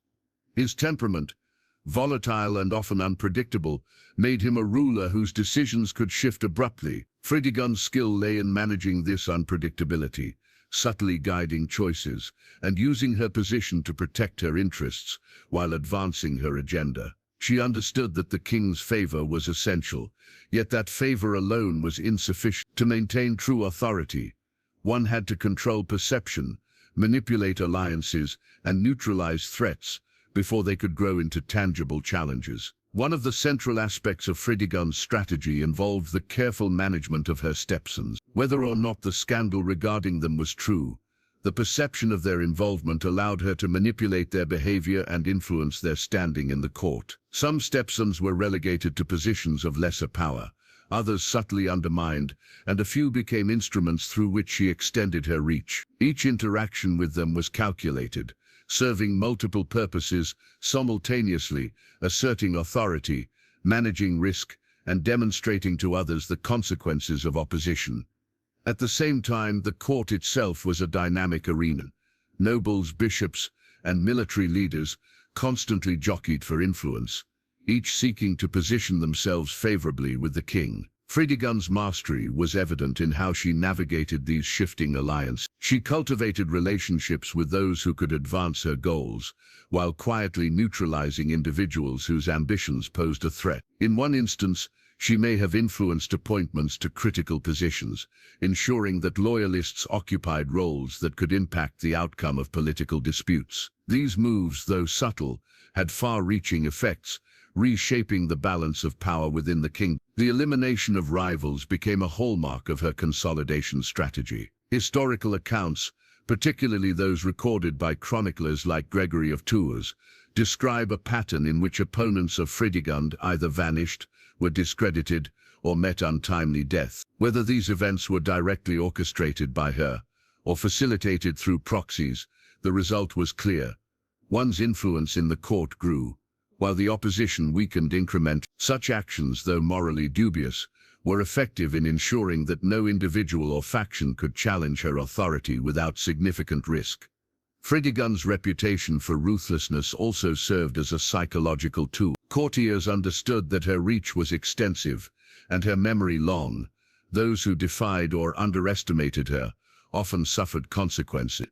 A: His temperament, volatile and often unpredictable, made him a ruler whose decisions could shift abruptly. Fredegund's skill lay in managing this unpredictability, subtly guiding choices, and using her position to protect her interests while advancing her agenda. She understood that the king's favor was essential, yet that favor alone was insufficient to maintain true authority. One had to control perception, manipulate alliances, and neutralize threats before they could grow into tangible challenges. One of the central aspects of Fredegund's strategy involved the careful management of her stepsons. Whether or not the scandal regarding them was true, the perception of their involvement allowed her to manipulate their behavior and influence their standing in the court. Some stepsons were relegated to positions of lesser power, others subtly undermined, and a few became instruments through which she extended her reach. Each interaction with them was calculated, serving multiple purposes simultaneously, asserting authority, managing risk, and demonstrating to others the consequences of opposition. At the same time, the court itself was a dynamic arena. Nobles, bishops, and military leaders constantly jockeyed for influence, each seeking to position themselves favorably with the king. Fredegund's mastery was evident in how she navigated these shifting alliances. She cultivated relationships with those who could advance her goals, while quietly neutralizing individuals whose ambitions posed a threat. In one instance, she may have influenced appointments to critical positions, ensuring that loyalists occupied roles that could impact the outcome of political disputes. These moves, though subtle, had far-reaching effects, reshaping the balance of power within the kingdom. The elimination of rivals became a hallmark of her consolidation strategy. Historical accounts, particularly those recorded by chroniclers like Gregory of Tours, describe a pattern in which opponents of Fredegund either vanished, were discredited, or met untimely death. Whether these events were directly orchestrated by her, or facilitated through proxies, the result was clear. One's influence in the court grew, while the opposition weakened incrementally. Such actions, though morally dubious, were effective in ensuring that no individual or faction could challenge her authority without significant risk. Fredegund's reputation for ruthlessness also served as a psychological tool. Courtiers understood that her reach was extensive and her memory long. Those who defied or underestimated her often suffered consequences.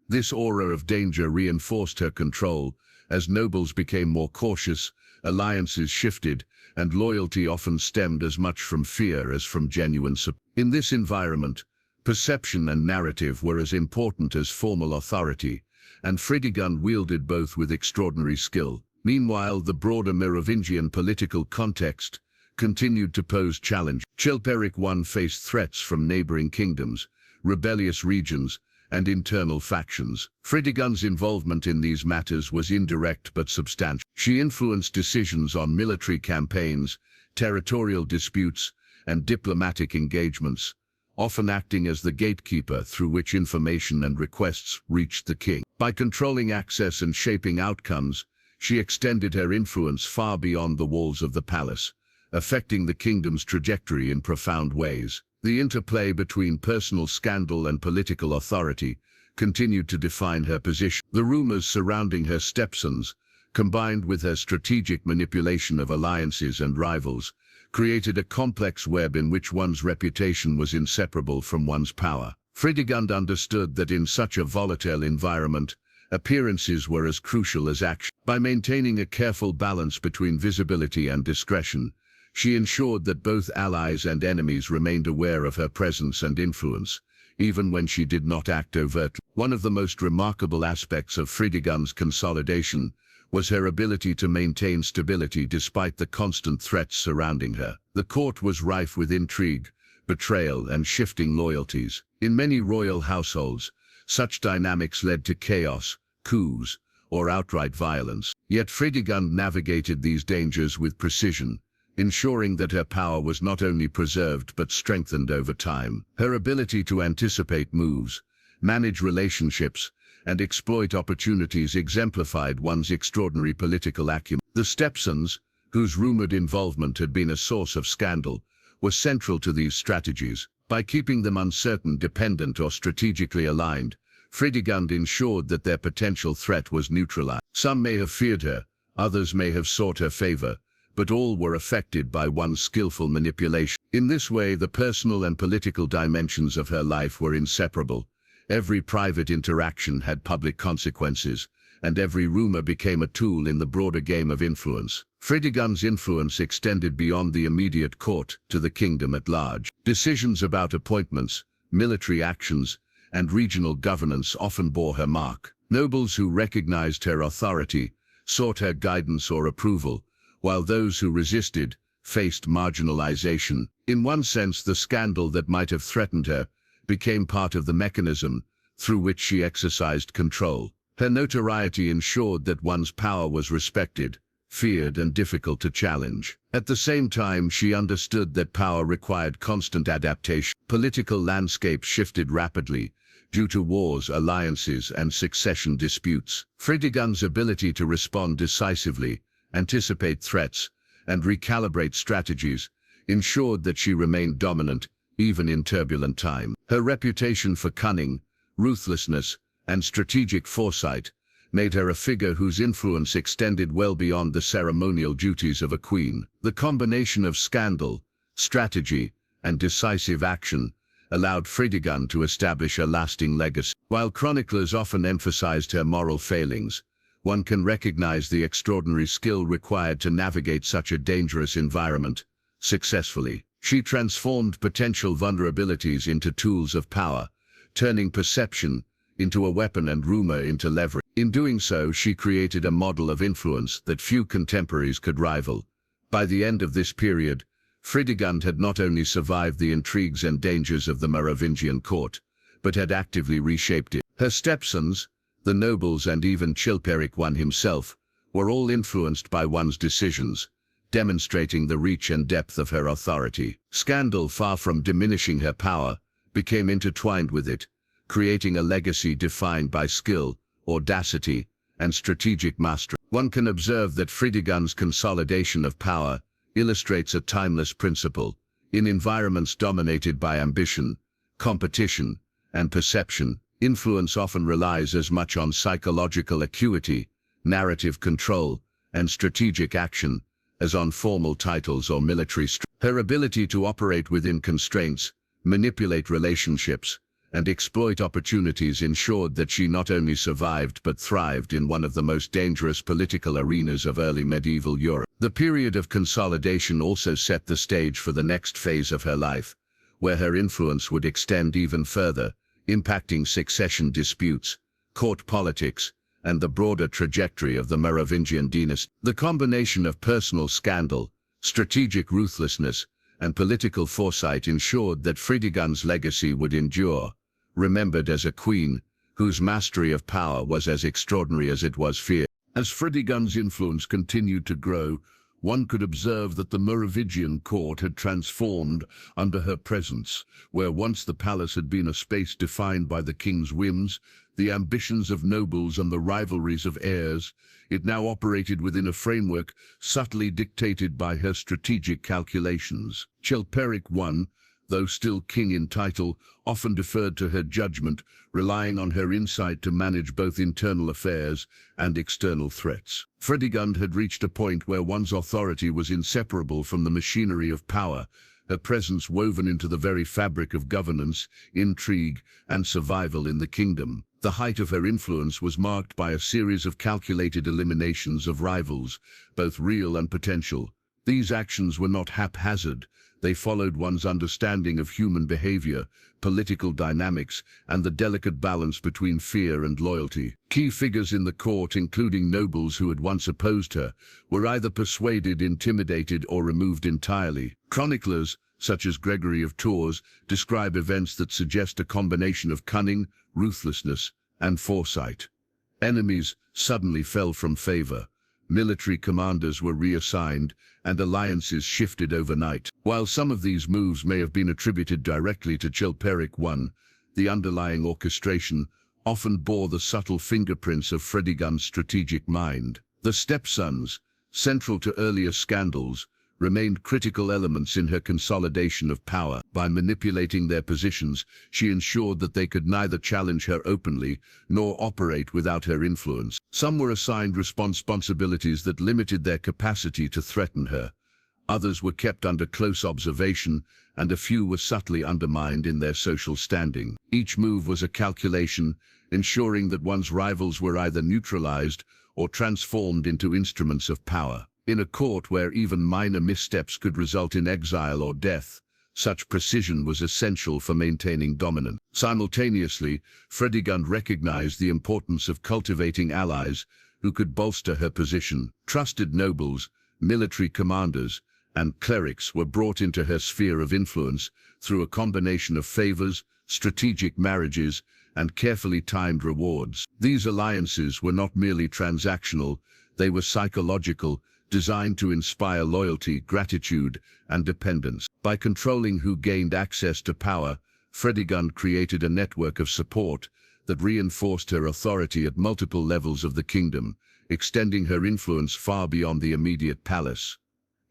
A: This aura of danger reinforced her control. As nobles became more cautious, alliances shifted, and loyalty often stemmed as much from fear as from genuine support. In this environment, perception and narrative were as important as formal authority, and Fredegund wielded both with extraordinary skill. Meanwhile, the broader Merovingian political context continued to pose challenge. Chilperic I faced threats from neighboring kingdoms, rebellious regions, and internal factions. Fredegund's involvement in these matters was indirect but substantial. She influenced decisions on military campaigns, territorial disputes, and diplomatic engagements, often acting as the gatekeeper through which information and requests reached the king. By controlling access and shaping outcomes, she extended her influence far beyond the walls of the palace, affecting the kingdom's trajectory in profound ways. The interplay between personal scandal and political authority continued to define her position. The rumors surrounding her stepsons, combined with her strategic manipulation of alliances and rivals, created a complex web in which one's reputation was inseparable from one's power. Fredegund understood that in such a volatile environment, appearances were as crucial as action. By maintaining a careful balance between visibility and discretion, she ensured that both allies and enemies remained aware of her presence and influence, even when she did not act overtly. One of the most remarkable aspects of Fredegund's consolidation was her ability to maintain stability despite the constant threats surrounding her. The court was rife with intrigue, betrayal, and shifting loyalties. In many royal households, such dynamics led to chaos, coups, or outright violence. Yet Fredegund navigated these dangers with precision, ensuring that her power was not only preserved but strengthened over time. Her ability to anticipate moves, manage relationships, and exploit opportunities exemplified one's extraordinary political acumen. The Stepsons, whose rumored involvement had been a source of scandal, were central to these strategies. By keeping them uncertain, dependent, or strategically aligned, Fredegund ensured that their potential threat was neutralized. Some may have feared her, others may have sought her favor, but all were affected by one skillful manipulation. In this way, the personal and political dimensions of her life were inseparable. Every private interaction had public consequences, and every rumor became a tool in the broader game of influence. Fredegund's influence extended beyond the immediate court to the kingdom at large. Decisions about appointments, military actions, and regional governance often bore her mark. Nobles who recognized her authority sought her guidance or approval, while those who resisted faced marginalization. In one sense, the scandal that might have threatened her became part of the mechanism through which she exercised control. Her notoriety ensured that one's power was respected, feared, and difficult to challenge. At the same time, she understood that power required constant adaptation. Political landscapes shifted rapidly due to wars, alliances, and succession disputes. Fredegund's ability to respond decisively, anticipate threats, and recalibrate strategies ensured that she remained dominant even in turbulent times. Her reputation for cunning, ruthlessness, and strategic foresight made her a figure whose influence extended well beyond the ceremonial duties of a queen. The combination of scandal, strategy, and decisive action allowed Fredegund to establish a lasting legacy. While chroniclers often emphasized her moral failings, one can recognize the extraordinary skill required to navigate such a dangerous environment successfully. She transformed potential vulnerabilities into tools of power, turning perception into a weapon and rumor into leverage. In doing so, she created a model of influence that few contemporaries could rival. By the end of this period, Fredegund had not only survived the intrigues and dangers of the Merovingian court, but had actively reshaped it. Her stepsons, the nobles, and even Chilperic I himself, were all influenced by one's decisions, demonstrating the reach and depth of her authority. Scandal, far from diminishing her power, became intertwined with it, creating a legacy defined by skill, audacity, and strategic mastery. One can observe that Fredegund's consolidation of power illustrates a timeless principle. In environments dominated by ambition, competition, and perception, influence often relies as much on psychological acuity, narrative control, and strategic action as on formal titles or military strength. Her ability to operate within constraints, manipulate relationships, and exploit opportunities ensured that she not only survived but thrived in one of the most dangerous political arenas of early medieval Europe. The period of consolidation also set the stage for the next phase of her life, where her influence would extend even further, impacting succession disputes, court politics, and the broader trajectory of the Merovingian dynasty. The combination of personal scandal, strategic ruthlessness, and political foresight ensured that Fredegund's legacy would endure, remembered as a queen whose mastery of power was as extraordinary as it was feared. As Fredegund's influence continued to grow, one could observe that the Merovingian court had transformed under her presence. Where once the palace had been a space defined by the king's whims, the ambitions of nobles, and the rivalries of heirs, it now operated within a framework subtly dictated by her strategic calculations. Chilperic I, though still king in title, often deferred to her judgment, relying on her insight to manage both internal affairs and external threats. Fredegund had reached a point where one's authority was inseparable from the machinery of power, her presence woven into the very fabric of governance, intrigue, and survival in the kingdom. The height of her influence was marked by a series of calculated eliminations of rivals, both real and potential. These actions were not haphazard. They followed one's understanding of human behavior, political dynamics, and the delicate balance between fear and loyalty. Key figures in the court, including nobles who had once opposed her, were either persuaded, intimidated, or removed entirely. Chroniclers, such as Gregory of Tours, describe events that suggest a combination of cunning, ruthlessness, and foresight. Enemies suddenly fell from favor. Military commanders were reassigned, and alliances shifted overnight. While some of these moves may have been attributed directly to Chilperic I, the underlying orchestration often bore the subtle fingerprints of Fredegund's strategic mind. The Stepsons, central to earlier scandals, remained critical elements in her consolidation of power. By manipulating their positions, she ensured that they could neither challenge her openly nor operate without her influence. Some were assigned responsibilities that limited their capacity to threaten her. Others were kept under close observation, and a few were subtly undermined in their social standing. Each move was a calculation, ensuring that one's rivals were either neutralized or transformed into instruments of power. In a court where even minor missteps could result in exile or death, such precision was essential for maintaining dominance. Simultaneously, Fredegund recognized the importance of cultivating allies who could bolster her position. Trusted nobles, military commanders, and clerics were brought into her sphere of influence through a combination of favors, strategic marriages, and carefully timed rewards. These alliances were not merely transactional, they were psychological, designed to inspire loyalty, gratitude, and dependence. By controlling who gained access to power, Fredegund created a network of support that reinforced her authority at multiple levels of the kingdom, extending her influence far beyond the immediate palace.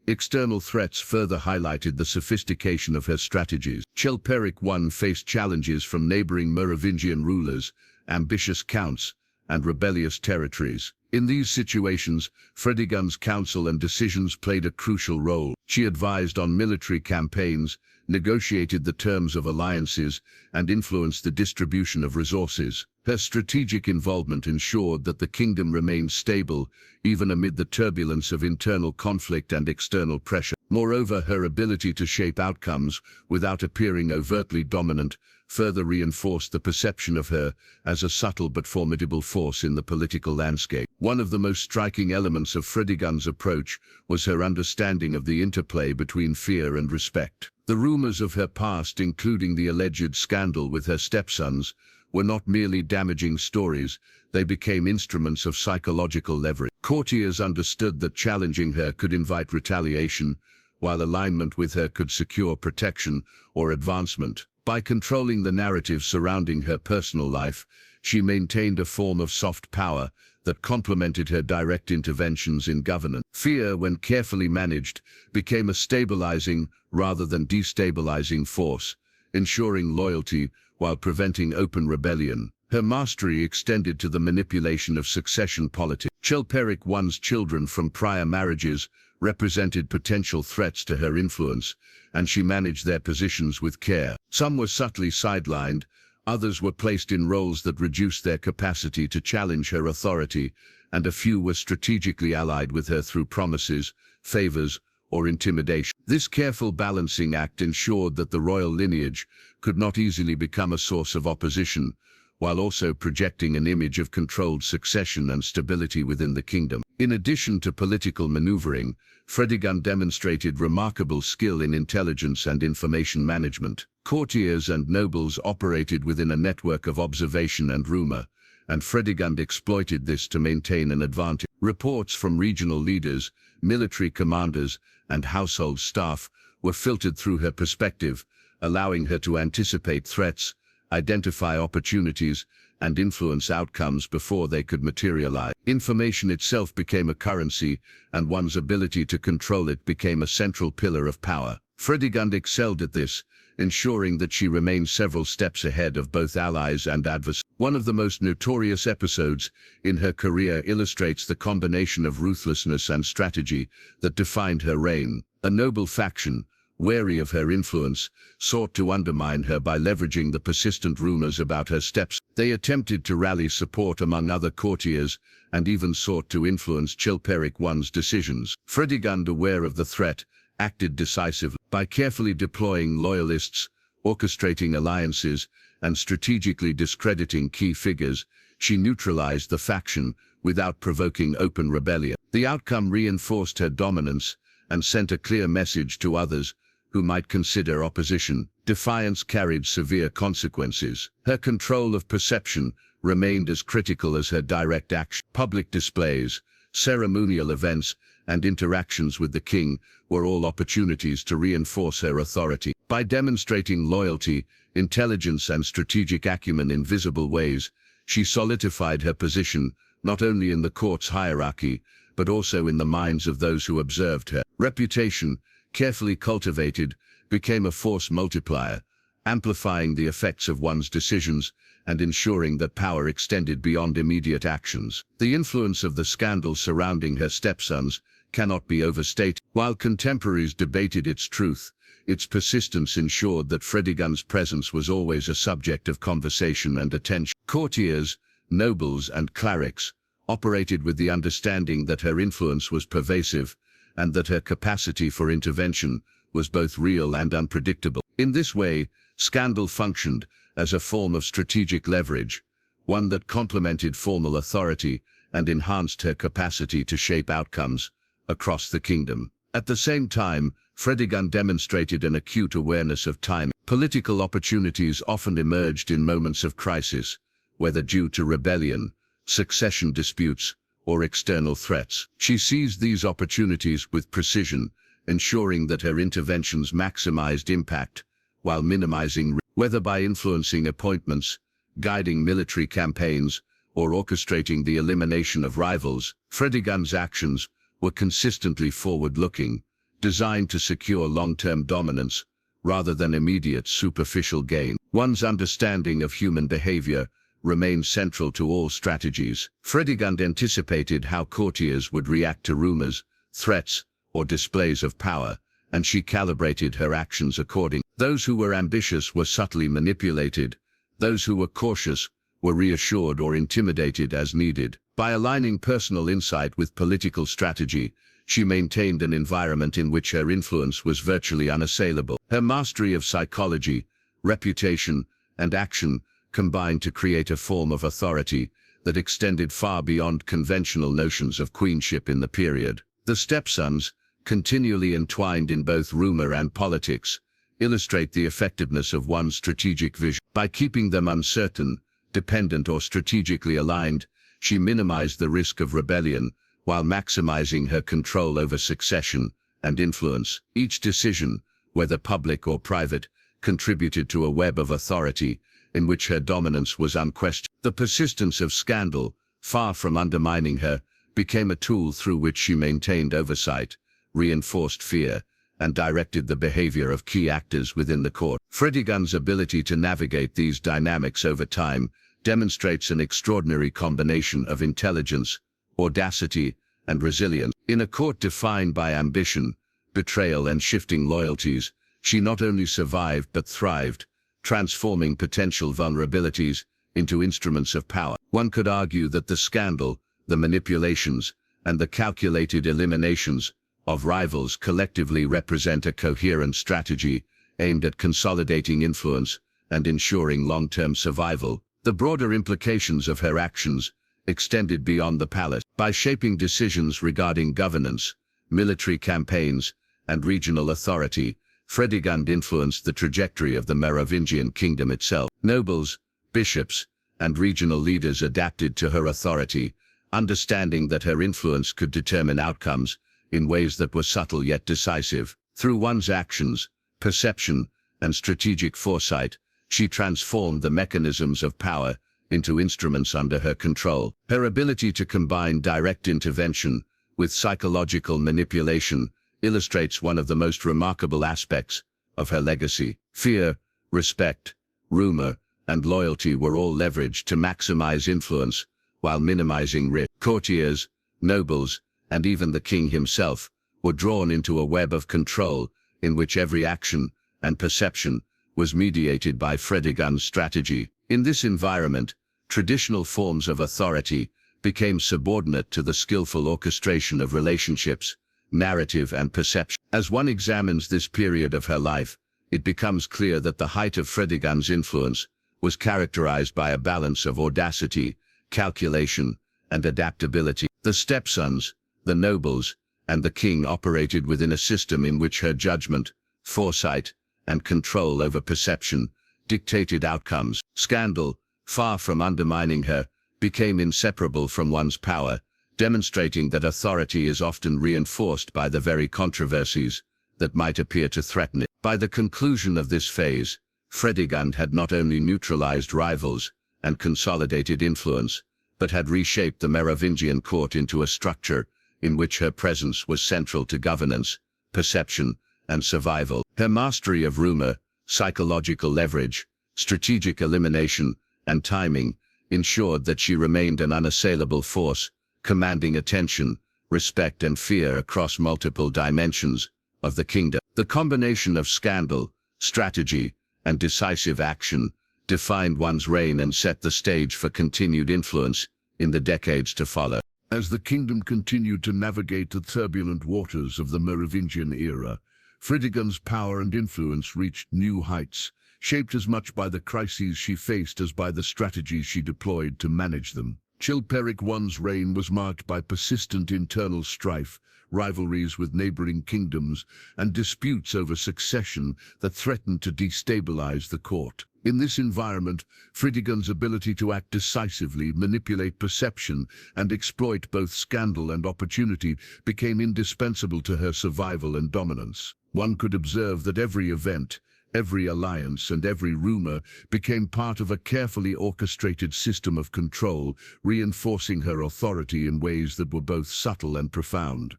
A: External threats further highlighted the sophistication of her strategies. Chilperic I faced challenges from neighboring Merovingian rulers, ambitious counts, and rebellious territories. In these situations, Fredegund's counsel and decisions played a crucial role. She advised on military campaigns, negotiated the terms of alliances, and influenced the distribution of resources. Her strategic involvement ensured that the kingdom remained stable, even amid the turbulence of internal conflict and external pressure. Moreover, her ability to shape outcomes without appearing overtly dominant further reinforced the perception of her as a subtle but formidable force in the political landscape. One of the most striking elements of Fredegund's approach was her understanding of the interplay between fear and respect. The rumors of her past, including the alleged scandal with her stepsons, were not merely damaging stories, they became instruments of psychological leverage. Courtiers understood that challenging her could invite retaliation, while alignment with her could secure protection or advancement. By controlling the narrative surrounding her personal life, she maintained a form of soft power that complemented her direct interventions in governance. Fear, when carefully managed, became a stabilizing rather than destabilizing force, ensuring loyalty while preventing open rebellion. Her mastery extended to the manipulation of succession politics. Chilperic I's children from prior marriages represented potential threats to her influence, and she managed their positions with care. Some were subtly sidelined, others were placed in roles that reduced their capacity to challenge her authority, and a few were strategically allied with her through promises, favors, or intimidation. This careful balancing act ensured that the royal lineage could not easily become a source of opposition, while also projecting an image of controlled succession and stability within the kingdom. In addition to political maneuvering, Fredegund demonstrated remarkable skill in intelligence and information management. Courtiers and nobles operated within a network of observation and rumor, and Fredegund exploited this to maintain an advantage. Reports from regional leaders, military commanders, and household staff were filtered through her perspective, allowing her to anticipate threats, identify opportunities, and influence outcomes before they could materialize. Information itself became a currency, and one's ability to control it became a central pillar of power. Fredegund excelled at this, ensuring that she remained several steps ahead of both allies and adversaries. One of the most notorious episodes in her career illustrates the combination of ruthlessness and strategy that defined her reign. A noble faction, wary of her influence, sought to undermine her by leveraging the persistent rumors about her steps. They attempted to rally support among other courtiers and even sought to influence Chilperic I's decisions. Fredegund, aware of the threat, acted decisively. By carefully deploying loyalists, orchestrating alliances, and strategically discrediting key figures, she neutralized the faction without provoking open rebellion. The outcome reinforced her dominance and sent a clear message to others who might consider opposition. Defiance carried severe consequences. Her control of perception remained as critical as her direct action. Public displays, ceremonial events, and interactions with the king were all opportunities to reinforce her authority. By demonstrating loyalty, intelligence, and strategic acumen in visible ways, she solidified her position not only in the court's hierarchy, but also in the minds of those who observed her. Reputation, carefully cultivated, became a force multiplier, amplifying the effects of one's decisions and ensuring that power extended beyond immediate actions. The influence of the scandal surrounding her stepsons cannot be overstated. While contemporaries debated its truth, its persistence ensured that Fredegund's presence was always a subject of conversation and attention. Courtiers, nobles, and clerics operated with the understanding that her influence was pervasive and that her capacity for intervention was both real and unpredictable. In this way, scandal functioned as a form of strategic leverage, one that complemented formal authority and enhanced her capacity to shape outcomes across the kingdom. At the same time, Fredegund demonstrated an acute awareness of time. Political opportunities often emerged in moments of crisis, whether due to rebellion, succession disputes, or external threats. She seized these opportunities with precision, ensuring that her interventions maximized impact while minimizing risk. Whether by influencing appointments, guiding military campaigns, or orchestrating the elimination of rivals, Fredegund's actions were consistently forward-looking, designed to secure long-term dominance rather than immediate superficial gain. One's understanding of human behavior remained central to all strategies. Fredegund anticipated how courtiers would react to rumors, threats, or displays of power, and she calibrated her actions accordingly. Those who were ambitious were subtly manipulated. Those who were cautious were reassured or intimidated as needed. By aligning personal insight with political strategy, she maintained an environment in which her influence was virtually unassailable. Her mastery of psychology, reputation, and action combined to create a form of authority that extended far beyond conventional notions of queenship in the period. The stepsons, continually entwined in both rumor and politics, illustrate the effectiveness of one's strategic vision. By keeping them uncertain, dependent, or strategically aligned, she minimized the risk of rebellion while maximizing her control over succession and influence. Each decision, whether public or private, contributed to a web of authority in which her dominance was unquestioned. The persistence of scandal, far from undermining her, became a tool through which she maintained oversight, reinforced fear, and directed the behavior of key actors within the court. Fredegund's ability to navigate these dynamics over time demonstrates an extraordinary combination of intelligence, audacity, and resilience. In a court defined by ambition, betrayal, and shifting loyalties, she not only survived but thrived, transforming potential vulnerabilities into instruments of power. One could argue that the scandal, the manipulations, and the calculated eliminations of rivals collectively represent a coherent strategy aimed at consolidating influence and ensuring long-term survival. The broader implications of her actions extended beyond the palace. By shaping decisions regarding governance, military campaigns, and regional authority, Fredegund influenced the trajectory of the Merovingian kingdom itself. Nobles, bishops, and regional leaders adapted to her authority, understanding that her influence could determine outcomes in ways that were subtle yet decisive. Through one's actions, perception, and strategic foresight, she transformed the mechanisms of power into instruments under her control. Her ability to combine direct intervention with psychological manipulation illustrates one of the most remarkable aspects of her legacy. Fear, respect, rumor, and loyalty were all leveraged to maximize influence while minimizing risk. Courtiers, nobles, and even the king himself were drawn into a web of control in which every action and perception was mediated by Fredegund's strategy. In this environment, traditional forms of authority became subordinate to the skillful orchestration of relationships, narrative, and perception. As one examines this period of her life, it becomes clear that the height of Fredegund's influence was characterized by a balance of audacity, calculation, and adaptability. The stepsons, the nobles, and the king operated within a system in which her judgment, foresight, and control over perception dictated outcomes. Scandal,
B: far from undermining her, became inseparable from one's power, demonstrating that authority is often reinforced by the very controversies that might appear to threaten it. By the conclusion of this phase, Fredegund had not only neutralized rivals and consolidated influence, but had reshaped the Merovingian court into a structure in which her presence was central to governance, perception, and survival. Her mastery of rumor, psychological leverage, strategic elimination, and timing ensured that she remained an unassailable force, commanding attention, respect, and fear across multiple dimensions of the kingdom. The combination of scandal, strategy, and decisive action defined one's reign and set the stage for continued influence in the decades to follow.
A: As the kingdom continued to navigate the turbulent waters of the Merovingian era, Fredegund's power and influence reached new heights, shaped as much by the crises she faced as by the strategies she deployed to manage them. Chilperic I's reign was marked by persistent internal strife, rivalries with neighboring kingdoms, and disputes over succession that threatened to destabilize the court. In this environment, Fredegund's ability to act decisively, manipulate perception, and exploit both scandal and opportunity became indispensable to her survival and dominance. One could observe that every event, every alliance, and every rumor became part of a carefully orchestrated system of control, reinforcing her authority in ways that were both subtle and profound.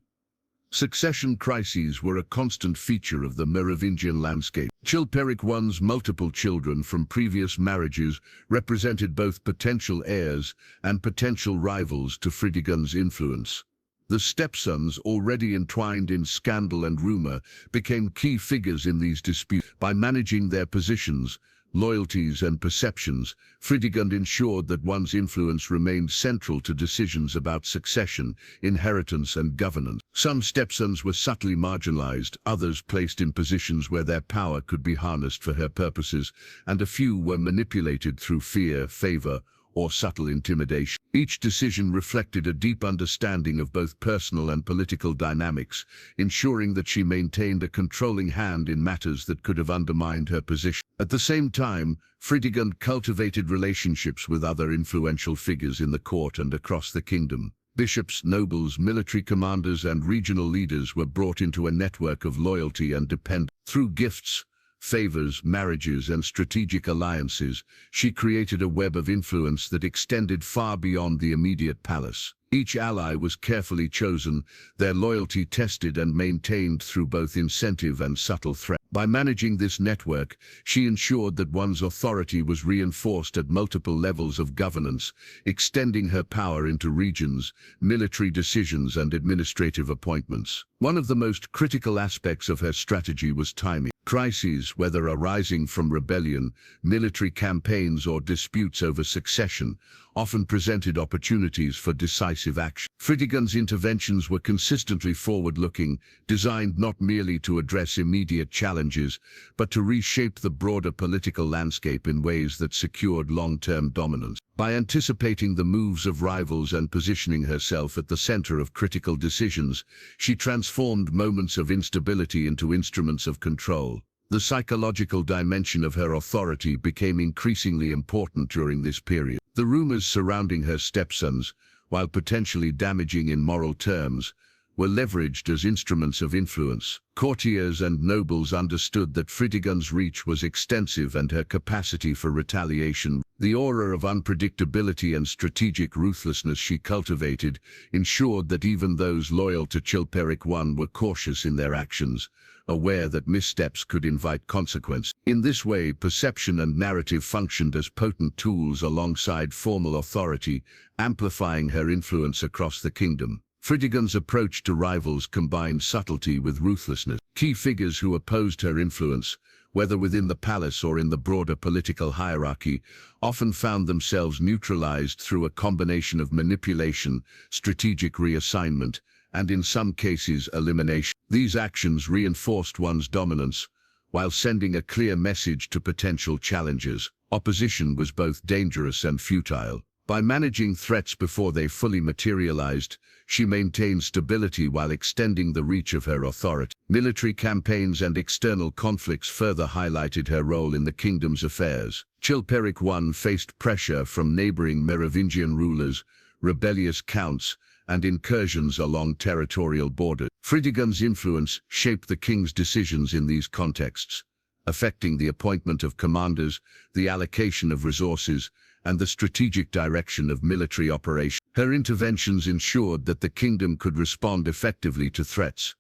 A: Succession crises were a constant feature of the Merovingian landscape. Chilperic I's multiple children from previous marriages represented both potential heirs and potential rivals to Fredegund's influence. The Stepsons, already entwined in scandal and rumor, became key figures in these disputes. By managing their positions, loyalties, and perceptions, Fredegund ensured that one's influence remained central to decisions about succession, inheritance, and governance. Some Stepsons were subtly marginalized, others placed in positions where their power could be harnessed for her purposes, and a few were manipulated through fear, favor, or subtle intimidation. Each decision reflected a deep understanding of both personal and political dynamics, ensuring that she maintained a controlling hand in matters that could have undermined her position. At the same time, Fredegund cultivated relationships with other influential figures in the court and across the kingdom. Bishops, nobles, military commanders, and regional leaders were brought into a network of loyalty and dependence. Through gifts, favors, marriages, and strategic alliances, she created a web of influence that extended far beyond the immediate palace. Each ally was carefully chosen, their loyalty tested and maintained through both incentive and subtle threat. By managing this network, she ensured that one's authority was reinforced at multiple levels of governance, extending her power into regions, military decisions, and administrative appointments. One of the most critical aspects of her strategy was timing. Crises, whether arising from rebellion, military campaigns, or disputes over succession, often presented opportunities for decisive action. Fredegund's interventions were consistently forward-looking, designed not merely to address immediate challenges, but to reshape the broader political landscape in ways that secured long-term dominance. By anticipating the moves of rivals and positioning herself at the center of critical decisions, she transformed moments of instability into instruments of control. The psychological dimension of her authority became increasingly important during this period. The rumors surrounding her stepsons, while potentially damaging in moral terms, were leveraged as instruments of influence. Courtiers and nobles understood that Fredegund's reach was extensive and her capacity for retaliation. The aura of unpredictability and strategic ruthlessness she cultivated ensured that even those loyal to Chilperic I were cautious in their actions, aware that missteps could invite consequence. In this way, perception and narrative functioned as potent tools alongside formal authority, amplifying her influence across the kingdom. Fredegund's approach to rivals combined subtlety with ruthlessness. Key figures who opposed her influence, whether within the palace or in the broader political hierarchy, often found themselves neutralized through a combination of manipulation, strategic reassignment, and in some cases elimination. These actions reinforced one's dominance, while sending a clear message to potential challengers. Opposition was both dangerous and futile. By managing threats before they fully materialized, she maintained stability while extending the reach of her authority. Military campaigns and external conflicts further highlighted her role in the kingdom's affairs. Chilperic I faced pressure from neighboring Merovingian rulers, rebellious counts, and incursions along territorial borders. Fredegund's influence shaped the king's decisions in these contexts, affecting the appointment of commanders, the allocation of resources, and the strategic direction of military operations. Her interventions ensured that the kingdom could respond effectively to threats,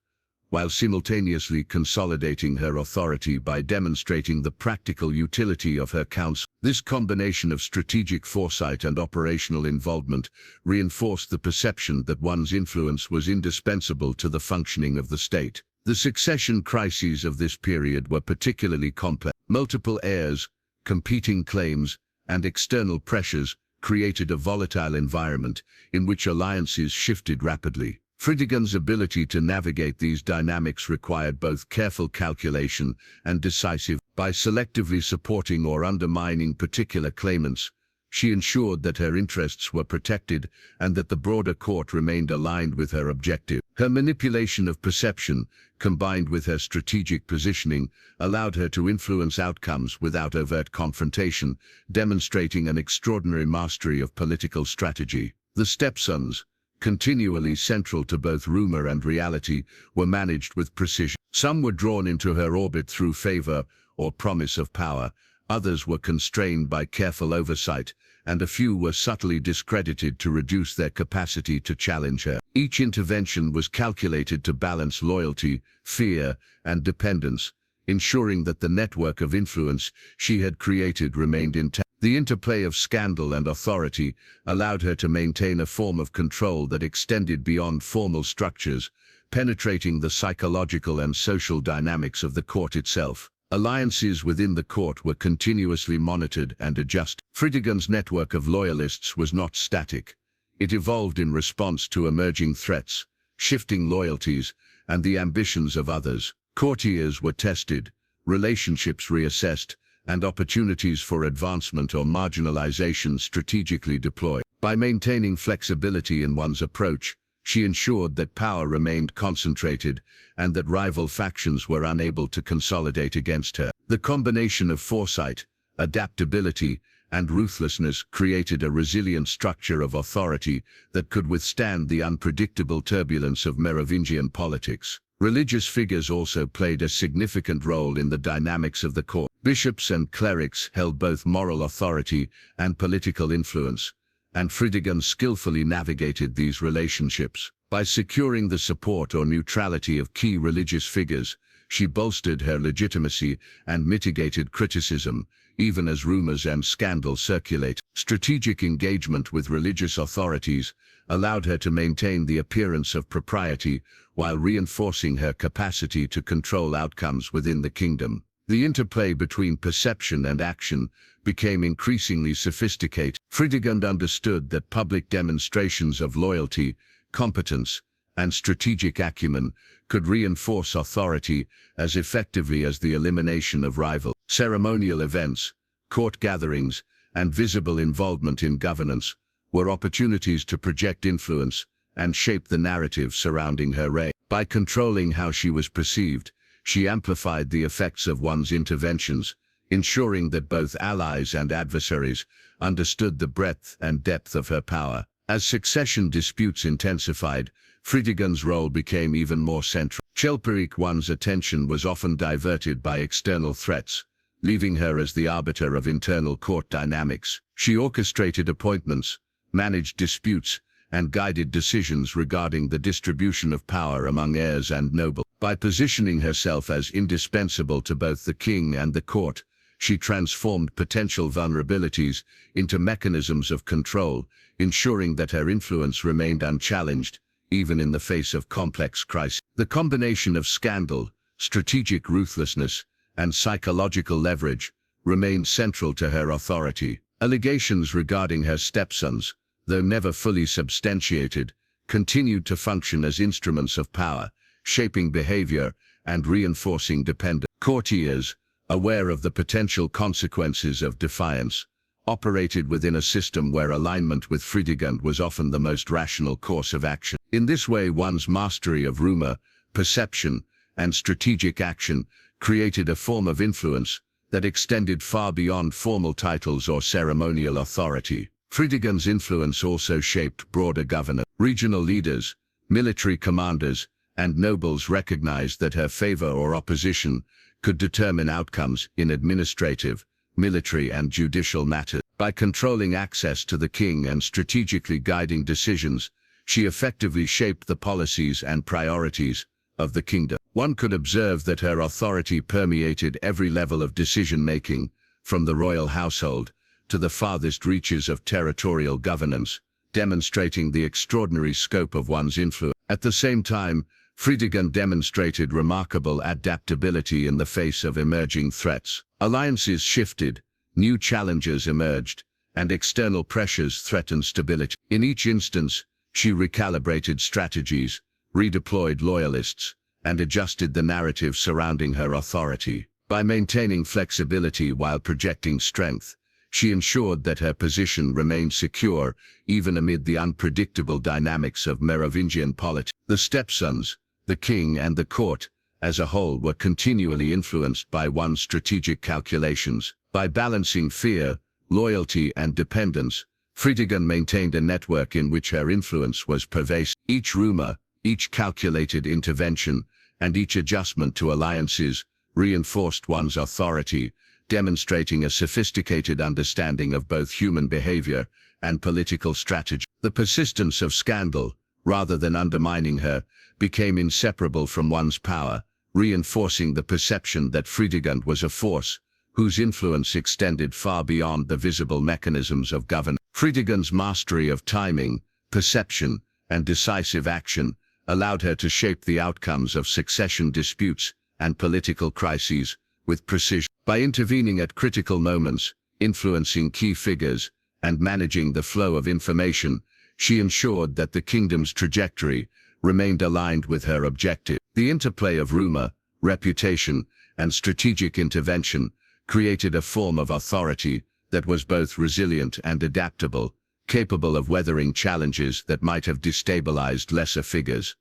A: while simultaneously consolidating her authority by demonstrating the practical utility of her counsel. This combination of strategic foresight and operational involvement reinforced the perception that one's influence was indispensable to the functioning of the state. The succession crises of this period were particularly complex. Multiple heirs, competing claims, and external pressures created a volatile environment in which alliances shifted rapidly. Fredegund's ability to navigate these dynamics required both careful calculation and decisive. By selectively supporting or undermining particular claimants, she ensured that her interests were protected and that the broader court remained aligned with her objective. Her manipulation of perception, combined with her strategic positioning, allowed her to influence outcomes without overt confrontation, demonstrating an extraordinary mastery of political strategy. The Stepsons, continually central to both rumor and reality, were managed with precision. Some were drawn into her orbit through favor or promise of power, others were constrained by careful oversight, and a few were subtly discredited to reduce their capacity to challenge her. Each intervention was calculated to balance loyalty, fear, and dependence, ensuring that the network of influence she had created remained intact. The interplay of scandal and authority allowed her to maintain a form of control that extended beyond formal structures, penetrating the psychological and social dynamics of the court itself. Alliances within the court were continuously monitored and adjusted. Fredegund's network of loyalists was not static. It evolved in response to emerging threats, shifting loyalties, and the ambitions of others. Courtiers were tested, relationships reassessed, and opportunities for advancement or marginalization strategically deployed. By maintaining flexibility in one's approach, she ensured that power remained concentrated and that rival factions were unable to consolidate against her. The combination of foresight, adaptability, and ruthlessness created a resilient structure of authority that could withstand the unpredictable turbulence of Merovingian politics. Religious figures also played a significant role in the dynamics of the court. Bishops and clerics held both moral authority and political influence, and Fredegund skillfully navigated these relationships. By securing the support or neutrality of key religious figures, she bolstered her legitimacy and mitigated criticism, even as rumors and scandal circulated. Strategic engagement with religious authorities allowed her to maintain the appearance of propriety while reinforcing her capacity to control outcomes within the kingdom. The interplay between perception and action became increasingly sophisticated. Fredegund understood that public demonstrations of loyalty, competence, and strategic acumen could reinforce authority as effectively as the elimination of rivals. Ceremonial events, court gatherings, and visible involvement in governance were opportunities to project influence and shape the narrative surrounding her reign. By controlling how she was perceived, she amplified the effects of one's interventions, ensuring that both allies and adversaries understood the breadth and depth of her power. As succession disputes intensified, Fredegund's role became even more central. Chilperic I's attention was often diverted by external threats, leaving her as the arbiter of internal court dynamics. She orchestrated appointments, managed disputes, and guided decisions regarding the distribution of power among heirs and nobles. By positioning herself as indispensable to both the king and the court, she transformed potential vulnerabilities into mechanisms of control, ensuring that her influence remained unchallenged, even in the face of complex crises. The combination of scandal, strategic ruthlessness, and psychological leverage remained central to her authority. Allegations regarding her stepsons, though never fully substantiated, continued to function as instruments of power, shaping behavior and reinforcing dependence. Courtiers, aware of the potential consequences of defiance, operated within a system where alignment with Fredegund was often the most rational course of action. In this way, one's mastery of rumor, perception, and strategic action created a form of influence
B: that extended far beyond formal titles or ceremonial authority. Fredegund's influence also shaped broader governance. Regional leaders, military commanders, and nobles recognized that her favor or opposition could determine outcomes in administrative, military, and judicial matters. By controlling access to the king and strategically guiding decisions, she effectively shaped the policies and priorities of the kingdom. One could observe that her authority permeated every level of decision-making, from the royal household to the farthest reaches of territorial governance, demonstrating the extraordinary scope of one's influence. At the same time, Fredegund demonstrated remarkable adaptability in the face of emerging threats. Alliances shifted, new challenges emerged, and external pressures threatened stability. In each instance, she recalibrated strategies, redeployed loyalists, and adjusted the narrative surrounding her authority. By maintaining flexibility while projecting strength, she ensured that her position remained secure even amid the unpredictable dynamics of Merovingian politics. The Stepsons, the king and the court, as a whole, were continually influenced by one's strategic calculations. By balancing fear, loyalty, and dependence, Fredegund maintained a network in which her influence was pervasive. Each rumor, each calculated intervention, and each adjustment to alliances reinforced one's authority, demonstrating a sophisticated understanding of both human behavior and political strategy. The persistence of scandal, rather than undermining her, became inseparable from one's power, reinforcing the perception that Fredegund was a force whose influence extended far beyond the visible mechanisms of governance. Fredegund's mastery of timing, perception, and decisive action allowed her to shape the outcomes of succession disputes and political crises with precision. By intervening at critical moments, influencing key figures, and managing the flow of information, she ensured that the kingdom's trajectory remained aligned with her objective. The interplay of rumor, reputation, and strategic intervention created a form of authority that was both resilient and adaptable, capable of weathering challenges that might have destabilized lesser figures.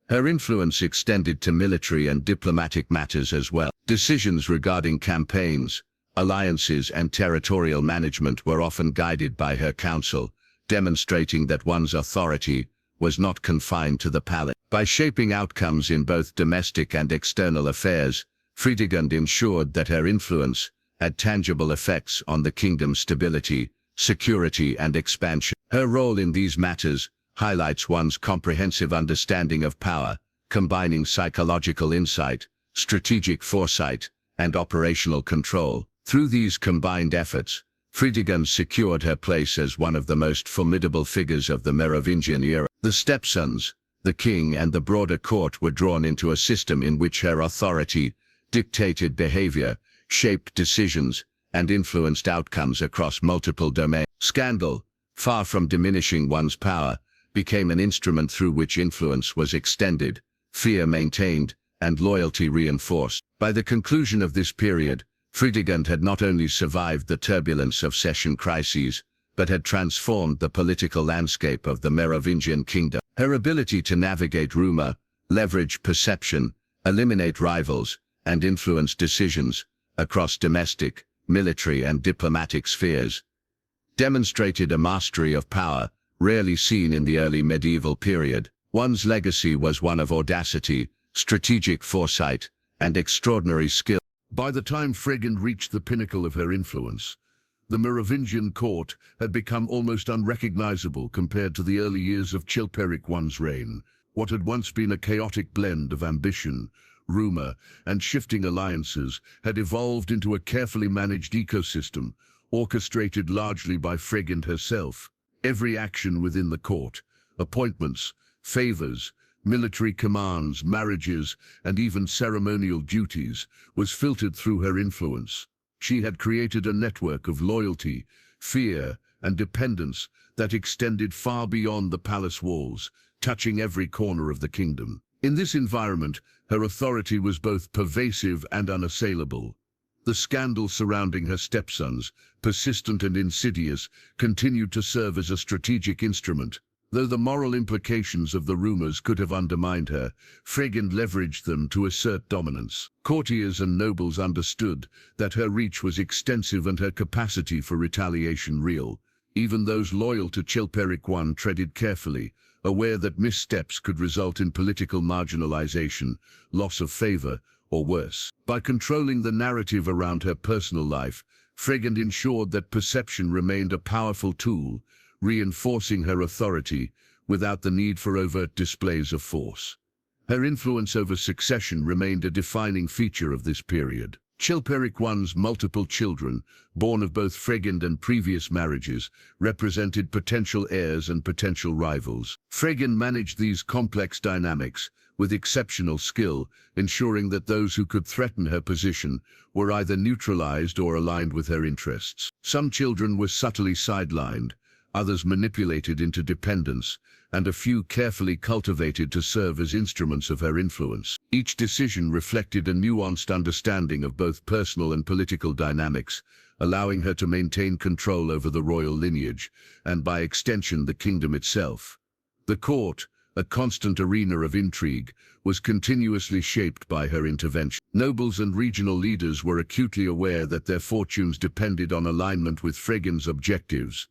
B: Her influence extended to military and diplomatic matters as well. Decisions regarding campaigns, alliances, and territorial management were often guided by her counsel, demonstrating that one's authority was not confined to the palace. By shaping outcomes in both domestic and external affairs, Fredegund ensured that her influence had tangible effects on the kingdom's stability, security, and expansion. Her role in these matters highlights one's comprehensive understanding of power, combining psychological insight, strategic foresight, and operational control. Through these combined efforts, Fredegund secured her place as one of the most formidable figures of the Merovingian era. The Stepsons, the king, and the broader court were drawn into a system in which her authority dictated behavior, shaped decisions, and influenced outcomes across multiple domains. Scandal, far from diminishing one's power, became an instrument through which influence was extended, fear maintained, and loyalty reinforced. By the conclusion of this period, Fredegund had not only survived the turbulence of succession crises, but had transformed the political landscape of the Merovingian kingdom. Her ability to navigate rumor, leverage perception, eliminate rivals, and influence decisions across domestic, military, and diplomatic spheres demonstrated a mastery of power rarely seen in the early medieval period. One's legacy was one of audacity, strategic foresight, and extraordinary skill.
A: By the time Fredegund reached the pinnacle of her influence, the Merovingian court had become almost unrecognizable compared to the early years of Chilperic I's reign. What had once been a chaotic blend of ambition, rumor, and shifting alliances had evolved into a carefully managed ecosystem, orchestrated largely by Fredegund herself. Every action within the court, appointments, favors, military commands, marriages, and even ceremonial duties, was filtered through her influence. She had created a network of loyalty, fear, and dependence that extended far beyond the palace walls, touching every corner of the kingdom. In this environment, her authority was both pervasive and unassailable. The scandal surrounding her stepsons, persistent and insidious, continued to serve as a strategic instrument. Though the moral implications of the rumors could have undermined her, Fredegund leveraged them to assert dominance. Courtiers and nobles understood that her reach was extensive and her capacity for retaliation real. Even those loyal to Chilperic I treaded carefully, aware that missteps could result in political marginalization, loss of favor, or worse. By controlling the narrative around her personal life, Fredegund ensured that perception remained a powerful tool, reinforcing her authority without the need for overt displays of force. Her influence over succession remained a defining feature of this period. Chilperic I's multiple children, born of both Fredegund and previous marriages, represented potential heirs and potential rivals. Fredegund managed these complex dynamics with exceptional skill, ensuring that those who could threaten her position were either neutralized or aligned with her interests. Some children were subtly sidelined, others manipulated into dependence, and a few carefully cultivated to serve as instruments of her influence. Each decision reflected a nuanced understanding of both personal and political dynamics, allowing her to maintain control over the royal lineage, and by extension the kingdom itself. The court, a constant arena of intrigue, was continuously shaped by her intervention. Nobles and regional leaders were acutely aware that their fortunes depended on alignment with Fredegund's objectives.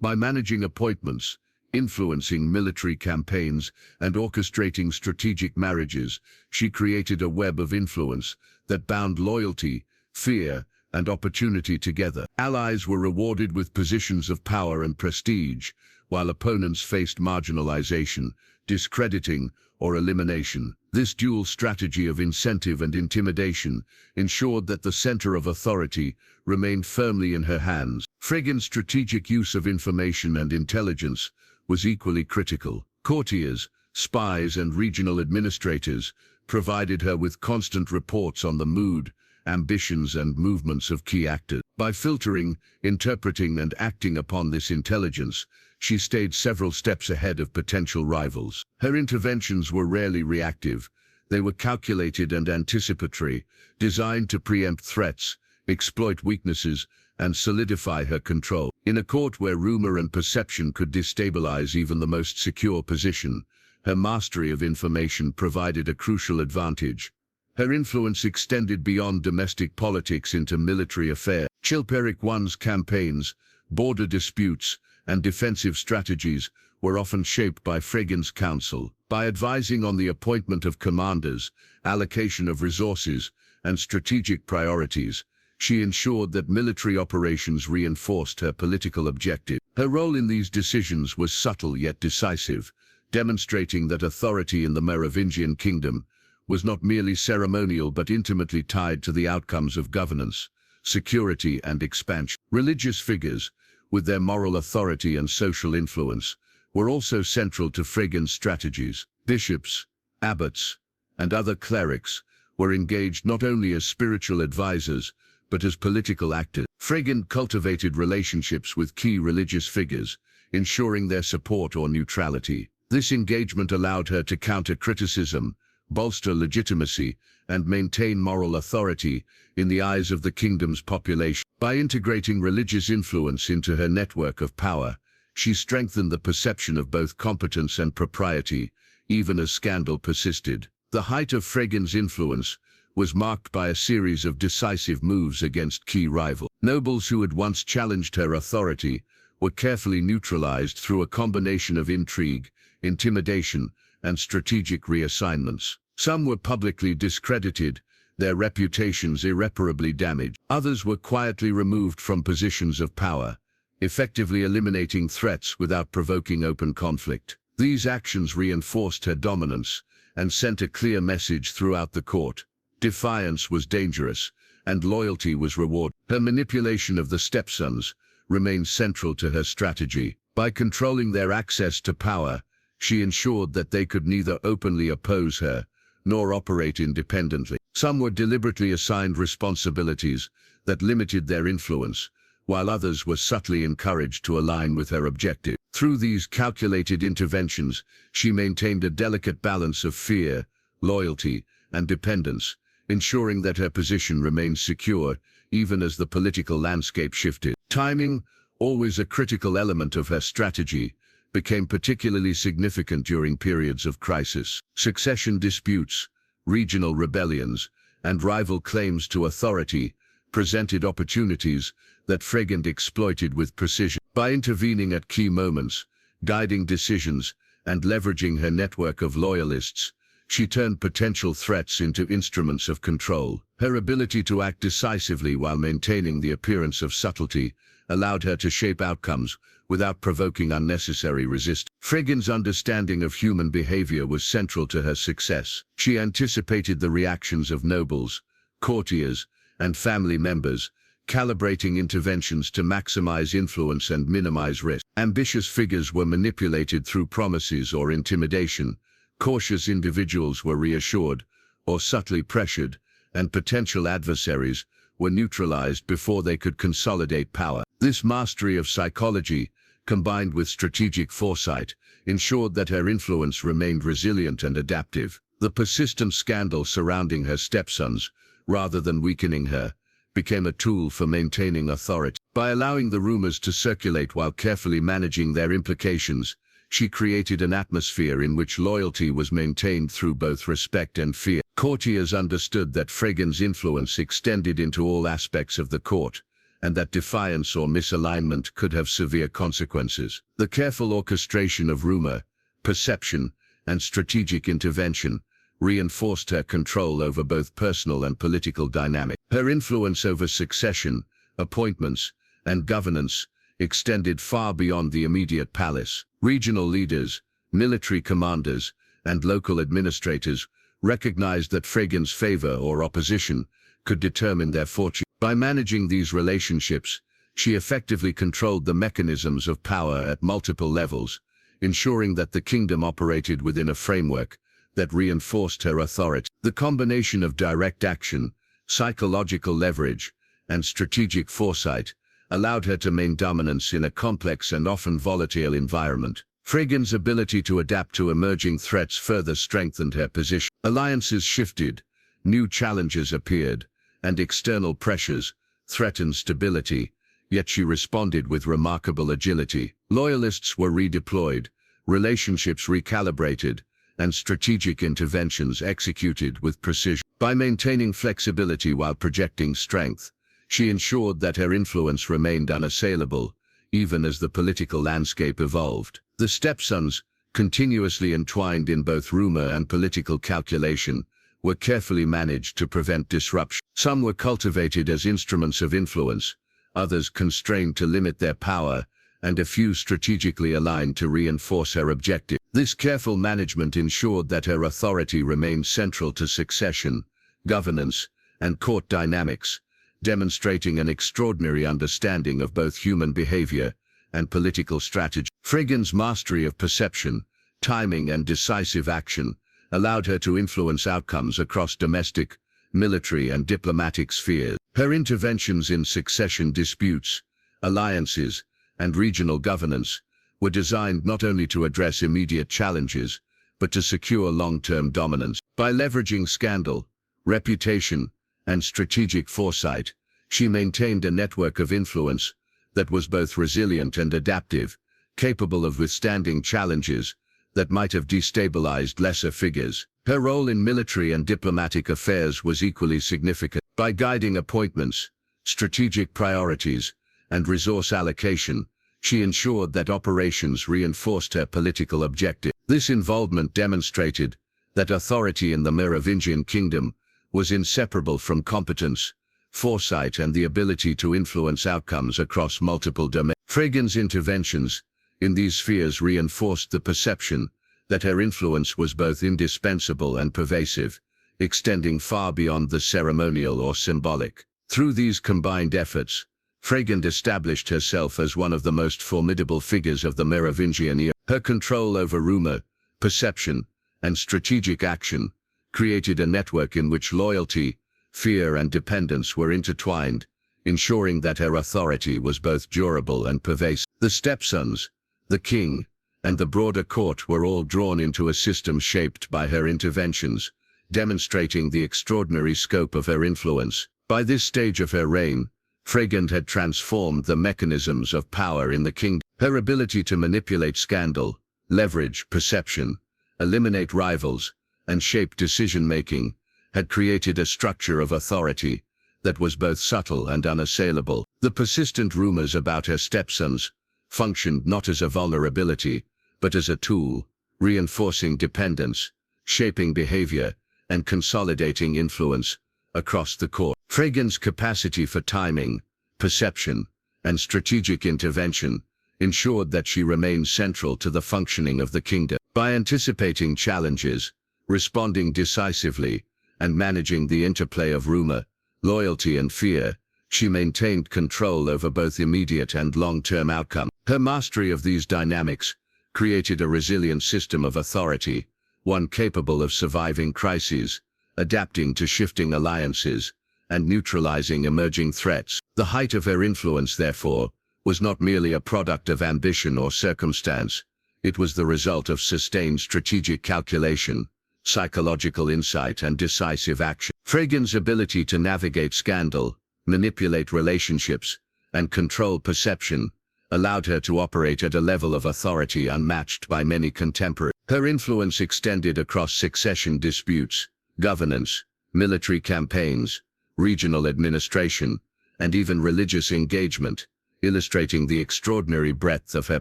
A: By managing appointments, influencing military campaigns, and orchestrating strategic marriages, she created a web of influence that bound loyalty, fear, and opportunity together. Allies were rewarded with positions of power and prestige, while opponents faced marginalization, discrediting, or elimination. This dual strategy of incentive and intimidation ensured that the center of authority remained firmly in her hands. Fredegund's strategic use of information and intelligence was equally critical. Courtiers, spies, and regional administrators provided her with constant reports on the mood, ambitions, and movements of key actors. By filtering, interpreting, and acting upon this intelligence, she stayed several steps ahead of potential rivals. Her interventions were rarely reactive. They were calculated and anticipatory, designed to preempt threats, exploit weaknesses, and solidify her control. In a court where rumor and perception could destabilize even the most secure position, her mastery of information provided a crucial advantage. Her influence extended beyond domestic politics into military affairs. Chilperic I's campaigns, border disputes, and defensive strategies were often shaped by Fredegund's counsel. By advising on the appointment of commanders, allocation of resources, and strategic priorities, she ensured that military operations reinforced her political objective. Her role in these decisions was subtle yet decisive, demonstrating that authority in the Merovingian kingdom was not merely ceremonial but intimately tied to the outcomes of governance, security, and expansion. Religious figures, with their moral authority and social influence, were also central to Fredegund's strategies. Bishops, abbots, and other clerics were engaged not only as spiritual advisors, but as political actors. Fredegund cultivated relationships with key religious figures, ensuring their support or neutrality. This engagement allowed her to counter criticism, bolster legitimacy, and maintain moral authority in the eyes of the kingdom's population. By integrating religious influence into her network of power, she strengthened the perception of both competence and propriety, even as scandal persisted. The height of Fredegund's influence was marked by a series of decisive moves against key rivals. Nobles who had once challenged her authority were carefully neutralized through a combination of intrigue, intimidation, and strategic reassignments. Some were publicly discredited, their reputations irreparably damaged. Others were quietly removed from positions of power, effectively eliminating threats without provoking open conflict. These actions reinforced her dominance and sent a clear message throughout the court. Defiance was dangerous, and loyalty was rewarded. Her manipulation of the Stepsons remained central to her strategy. By controlling their access to power, she ensured that they could neither openly oppose her nor operate independently. Some were deliberately assigned responsibilities that limited their influence, while others were subtly encouraged to align with her objective. Through these calculated interventions, she maintained a delicate balance of fear, loyalty, and dependence, ensuring that her position remained secure even as the political landscape shifted. Timing, always a critical element of her strategy, became particularly significant during periods of crisis. Succession disputes, regional rebellions, and rival claims to authority presented opportunities that Fredegund exploited with precision. By intervening at key moments, guiding decisions, and leveraging her network of loyalists, she turned potential threats into instruments of control. Her ability to act decisively while maintaining the appearance of subtlety allowed her to shape outcomes without provoking unnecessary resistance. Fredegund's understanding of human behavior was central to her success. She anticipated the reactions of nobles, courtiers, and family members, calibrating interventions to maximize influence and minimize risk. Ambitious figures were manipulated through promises or intimidation, cautious individuals were reassured or subtly pressured, and potential adversaries were neutralized before they could consolidate power. This mastery of psychology, combined with strategic foresight, ensured that her influence remained resilient and adaptive. The persistent scandal surrounding her stepsons, rather than weakening her, became a tool for maintaining authority. By allowing the rumors to circulate while carefully managing their implications, she created an atmosphere in which loyalty was maintained through both respect and fear. Courtiers understood that Fredegund's influence extended into all aspects of the court, and that defiance or misalignment could have severe consequences. The careful orchestration of rumor, perception, and strategic intervention reinforced her control over both personal and political dynamics. Her influence over succession, appointments, and governance extended far beyond the immediate palace. Regional leaders, military commanders, and local administrators recognized that Fredegund's favor or opposition could determine their fortune. By managing these relationships, she effectively controlled the mechanisms of power at multiple levels, ensuring that the kingdom operated within a framework that reinforced her authority. The combination of direct action, psychological leverage, and strategic foresight allowed her to maintain dominance in a complex and often volatile environment. Fredegund's ability to adapt to emerging threats further strengthened her position. Alliances shifted, new challenges appeared, and external pressures threatened stability, yet she responded with remarkable agility. Loyalists were redeployed, relationships recalibrated, and strategic interventions executed with precision. By maintaining flexibility while projecting strength, she ensured that her influence remained unassailable, even as the political landscape evolved. The stepsons, continuously entwined in both rumor and political calculation, were carefully managed to prevent disruption. Some were cultivated as instruments of influence, others constrained to limit their power, and a few strategically aligned to reinforce her objective. This careful management ensured that her authority remained central to succession, governance, and court dynamics, demonstrating an extraordinary understanding of both human behavior and political strategy. Fredegund's mastery of perception, timing, and decisive action allowed her to influence outcomes across domestic, military, and diplomatic spheres. Her interventions in succession disputes, alliances, and regional governance were designed not only to address immediate challenges, but to secure long-term dominance. By leveraging scandal, reputation, and strategic foresight, she maintained a network of influence that was both resilient and adaptive, capable of withstanding challenges that might have destabilized lesser figures. Her role in military and diplomatic affairs was equally significant. By guiding appointments, strategic priorities, and resource allocation, she ensured that operations reinforced her political objective. This involvement demonstrated that authority in the Merovingian kingdom was inseparable from competence, foresight, and the ability to influence outcomes across multiple domains. Fredegund's interventions in these spheres reinforced the perception that her influence was both indispensable and pervasive, extending far beyond the ceremonial or symbolic. Through these combined efforts, Fredegund established herself as one of the most formidable figures of the Merovingian era. Her control over rumor, perception, and strategic action created a network in which loyalty, fear, and dependence were intertwined, ensuring that her authority was both durable and pervasive. The stepsons, the king, and the broader court were all drawn into a system shaped by her interventions, demonstrating the extraordinary scope of her influence. By this stage of her reign,
B: Fredegund had transformed the mechanisms of power in the kingdom. Her ability to manipulate scandal, leverage perception, eliminate rivals, and shape decision-making had created a structure of authority that was both subtle and unassailable. The persistent rumors about her stepsons functioned not as a vulnerability, but as a tool, reinforcing dependence, shaping behavior, and consolidating influence across the court. Fredegund's capacity for timing, perception, and strategic intervention ensured that she remained central to the functioning of the kingdom. By anticipating challenges, responding decisively, and managing the interplay of rumor, loyalty, and fear, she maintained control over both immediate and long-term outcomes. Her mastery of these dynamics created a resilient system of authority, one capable of surviving crises, adapting to shifting alliances, and neutralizing emerging threats. The height of her influence, therefore, was not merely a product of ambition or circumstance. It was the result of sustained strategic calculation, psychological insight, and decisive action. Fredegund's ability to navigate scandal, manipulate relationships, and control perception allowed her to operate at a level of authority unmatched by many contemporaries. Her influence extended across succession disputes, governance, military campaigns, regional administration, and even religious engagement, illustrating the extraordinary breadth of her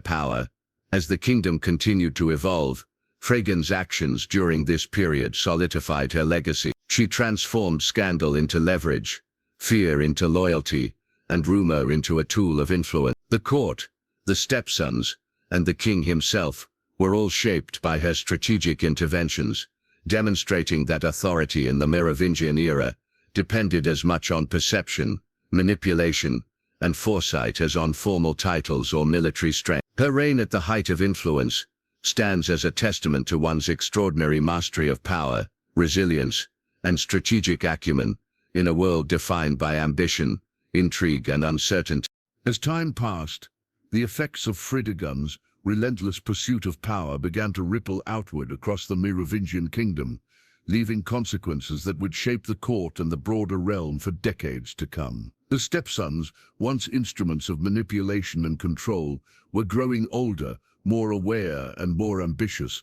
B: power. As the kingdom continued to evolve, Fredegund's actions during this period solidified her legacy. She transformed scandal into leverage, fear into loyalty, and rumor into a tool of influence. The court, the stepsons, and the king himself were all shaped by her strategic interventions, demonstrating that authority in the Merovingian era depended as much on perception, manipulation, and foresight as on formal titles or military strength. Her reign at the height of influence stands as a testament to one's extraordinary mastery of power, resilience, and strategic acumen in a world defined by ambition, intrigue, and uncertainty.
A: As time passed, the effects of Fredegund's relentless pursuit of power began to ripple outward across the Merovingian kingdom, leaving consequences that would shape the court and the broader realm for decades to come. The stepsons, once instruments of manipulation and control, were growing older, more aware, and more ambitious.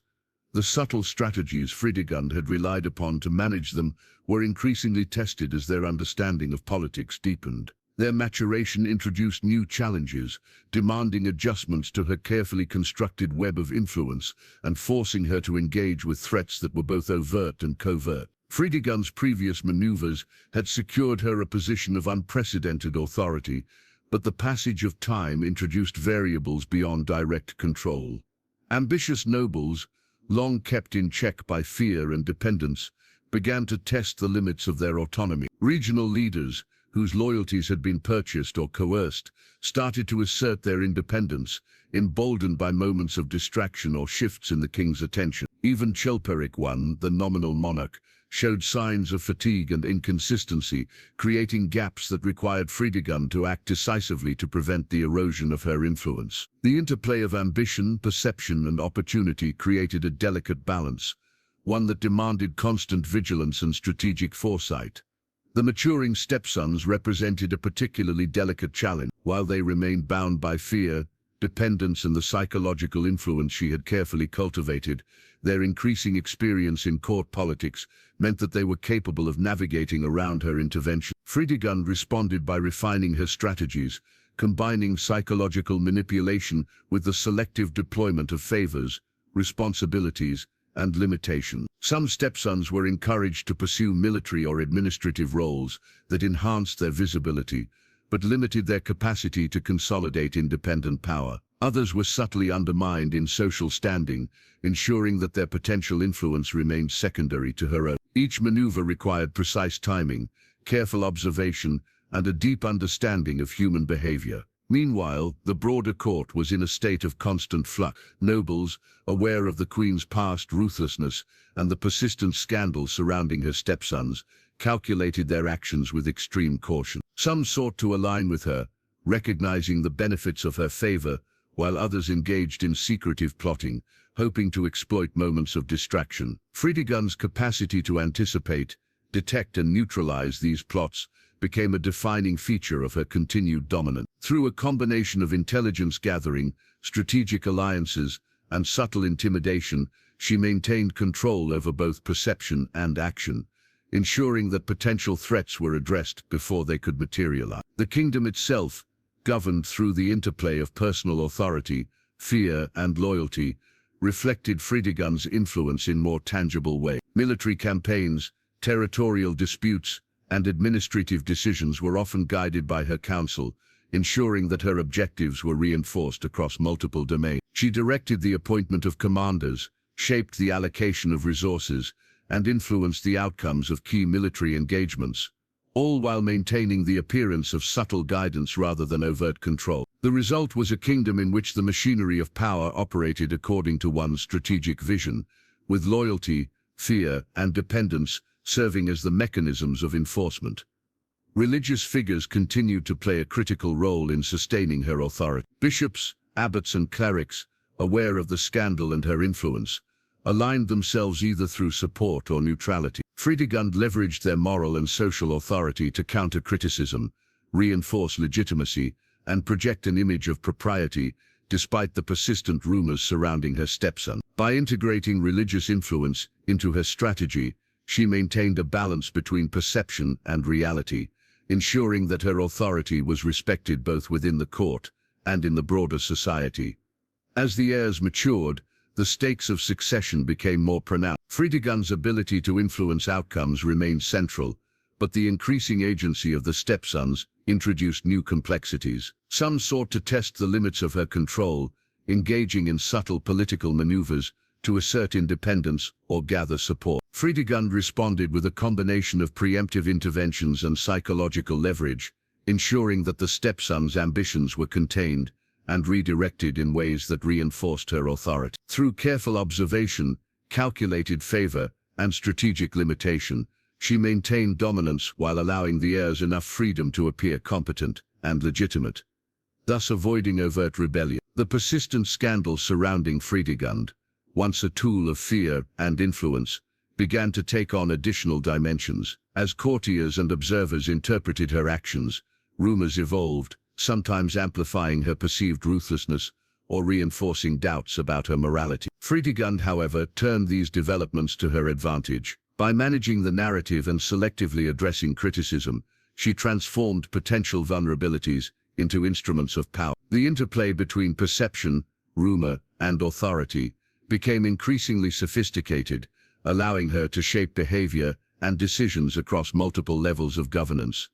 A: The subtle strategies Fredegund had relied upon to manage them were increasingly tested as their understanding of politics deepened. Their maturation introduced new challenges, demanding adjustments to her carefully constructed web of influence and forcing her to engage with threats that were both overt and covert. Fredegund's previous maneuvers had secured her a position of unprecedented authority, but the passage of time introduced variables beyond direct control. Ambitious nobles, long kept in check by fear and dependence, began to test the limits of their autonomy. Regional leaders, whose loyalties had been purchased or coerced, started to assert their independence, emboldened by moments of distraction or shifts in the king's attention. Even Chilperic I, the nominal monarch, showed signs of fatigue and inconsistency, creating gaps that required Fredegund to act decisively to prevent the erosion of her influence. The interplay of ambition, perception, and opportunity created a delicate balance, one that demanded constant vigilance and strategic foresight. The maturing stepsons represented a particularly delicate challenge. While they remained bound by fear, dependence, and the psychological influence she had carefully cultivated, their increasing experience in court politics meant that they were capable of navigating around her intervention. Fredegund responded by refining her strategies, combining psychological manipulation with the selective deployment of favors, responsibilities, and limitations. Some stepsons were encouraged to pursue military or administrative roles that enhanced their visibility, but limited their capacity to consolidate independent power. Others were subtly undermined in social standing, ensuring that their potential influence remained secondary to her own. Each maneuver required precise timing, careful observation, and a deep understanding of human behavior. Meanwhile, the broader court was in a state of constant flux. Nobles, aware of the queen's past ruthlessness and the persistent scandal surrounding her stepsons, calculated their actions with extreme caution. Some sought to align with her, recognizing the benefits of her favor, while others engaged in secretive plotting, hoping to exploit moments of distraction. Fredegund's capacity to anticipate, detect, and neutralize these plots became a defining feature of her continued dominance. Through a combination of intelligence gathering, strategic alliances, and subtle intimidation, she maintained control over both perception and action, ensuring that potential threats were addressed before they could materialize. The kingdom itself, governed through the interplay of personal authority, fear, and loyalty, reflected Fredegund's influence in more tangible ways. Military campaigns, territorial disputes, and administrative decisions were often guided by her council, ensuring that her objectives were reinforced across multiple domains. She directed the appointment of commanders, shaped the allocation of resources, and influenced the outcomes of key military engagements, all while maintaining the appearance of subtle guidance rather than overt control. The result was a kingdom in which the machinery of power operated according to one's strategic vision, with loyalty, fear, and dependence serving as the mechanisms of enforcement. Religious figures continued to play a critical role in sustaining her authority. Bishops, abbots, and clerics, aware of the scandal and her influence, aligned themselves either through support or neutrality. Fredegund leveraged their moral and social authority to counter criticism, reinforce legitimacy, and project an image of propriety, despite the persistent rumors surrounding her stepson. By integrating religious influence into her strategy, she maintained a balance between perception and reality, ensuring that her authority was respected both within the court and in the broader society. As the heirs matured, the stakes of succession became more pronounced. Fredegund's ability to influence outcomes remained central, but the increasing agency of the stepsons introduced new complexities. Some sought to test the limits of her control, engaging in subtle political maneuvers to assert independence or gather support. Fredegund responded with a combination of preemptive interventions and psychological leverage, ensuring that the stepsons' ambitions were contained and redirected in ways that reinforced her authority. Through careful observation, calculated favor, and strategic limitation, she maintained dominance while allowing the heirs enough freedom to appear competent and legitimate, thus avoiding overt rebellion. The persistent scandal surrounding Fredegund, once a tool of fear and influence, began to take on additional dimensions. As courtiers and observers interpreted her actions, rumors evolved, sometimes amplifying her perceived ruthlessness or reinforcing doubts about her morality. Fredegund, however, turned these developments to her advantage. By managing the narrative and selectively addressing criticism, she transformed potential vulnerabilities into instruments of power. The interplay between perception, rumor, and authority became increasingly sophisticated, allowing her to shape behavior and decisions across multiple levels of governance.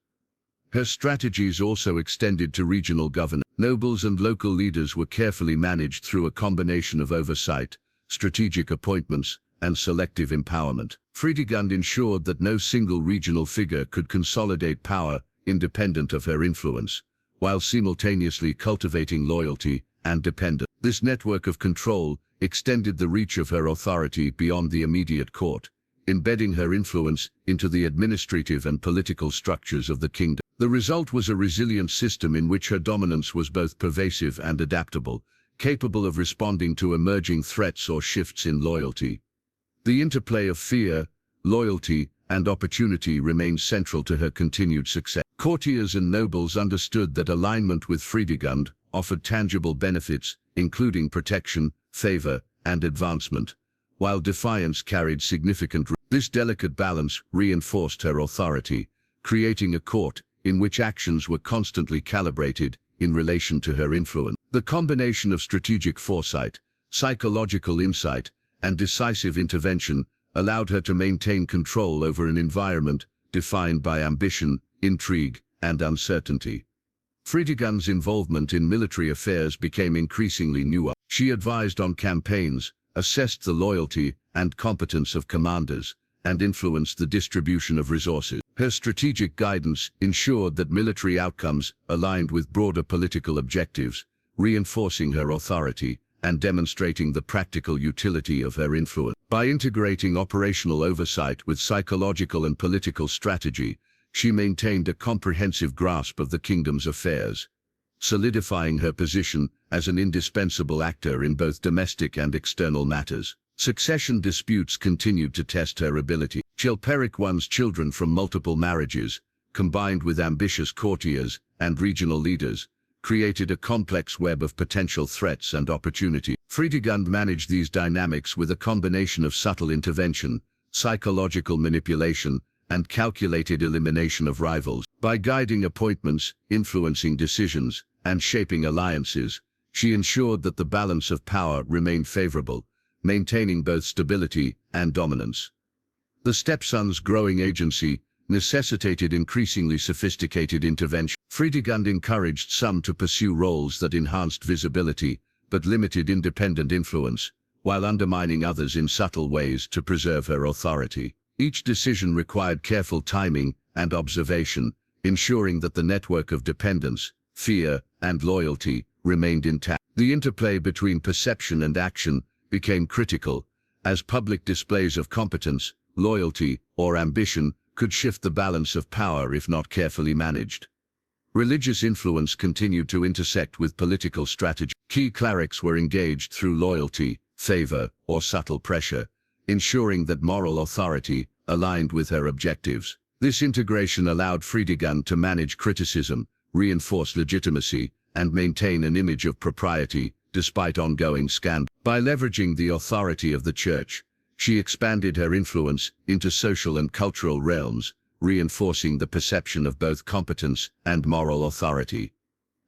A: Her strategies also extended to regional governance. Nobles and local leaders were carefully managed through a combination of oversight, strategic appointments, and selective empowerment. Fredegund ensured that no single regional figure could consolidate power independent of her influence, while simultaneously cultivating loyalty and dependence. This network of control extended the reach of her authority beyond the immediate court, embedding her influence into the administrative and political structures of the kingdom. The result was a resilient system in which her dominance was both pervasive and adaptable, capable of responding to emerging threats or shifts in loyalty. The interplay of fear, loyalty, and opportunity remained central to her continued success. Courtiers and nobles understood that alignment with Fredegund offered tangible benefits, including protection, favor, and advancement, while defiance carried significant risks. This delicate balance reinforced her authority, creating a court in which actions were constantly calibrated in relation to her influence. The combination of strategic foresight, psychological insight, and decisive intervention allowed her to maintain control over an environment defined by ambition, intrigue, and uncertainty. Fredegund's involvement in military affairs became increasingly nuanced. She advised on campaigns, assessed the loyalty and competence of commanders, and influenced the distribution of resources. Her strategic guidance ensured that military outcomes aligned with broader political objectives, reinforcing her authority and demonstrating the practical utility of her influence. By integrating operational oversight with psychological and political strategy, she maintained a comprehensive grasp of the kingdom's affairs, solidifying her position as an indispensable actor in both domestic and external matters. Succession disputes continued to test her ability. Chilperic's children from multiple marriages,
B: combined with ambitious courtiers and regional leaders, created a complex web of potential threats and opportunity. Fredegund managed these dynamics with a combination of subtle intervention, psychological manipulation, and calculated elimination of rivals. By guiding appointments, influencing decisions, and shaping alliances, she ensured that the balance of power remained favorable, maintaining both stability and dominance. The Stepsons' growing agency necessitated increasingly sophisticated intervention. Fredegund encouraged some to pursue roles that enhanced visibility but limited independent influence, while undermining others in subtle ways to preserve her authority. Each decision required careful timing and observation, ensuring that the network of dependence, fear, and loyalty remained intact. The interplay between perception and action became critical, as public displays of competence, loyalty, or ambition could shift the balance of power if not carefully managed. Religious influence continued to intersect with political strategy. Key clerics were engaged through loyalty, favor, or subtle pressure, ensuring that moral authority aligned with her objectives. This integration allowed Fredegund to manage criticism, reinforce legitimacy, and maintain an image of propriety despite ongoing scandal. By leveraging the authority of the Church, she expanded her influence into social and cultural realms, reinforcing the perception of both competence and moral authority.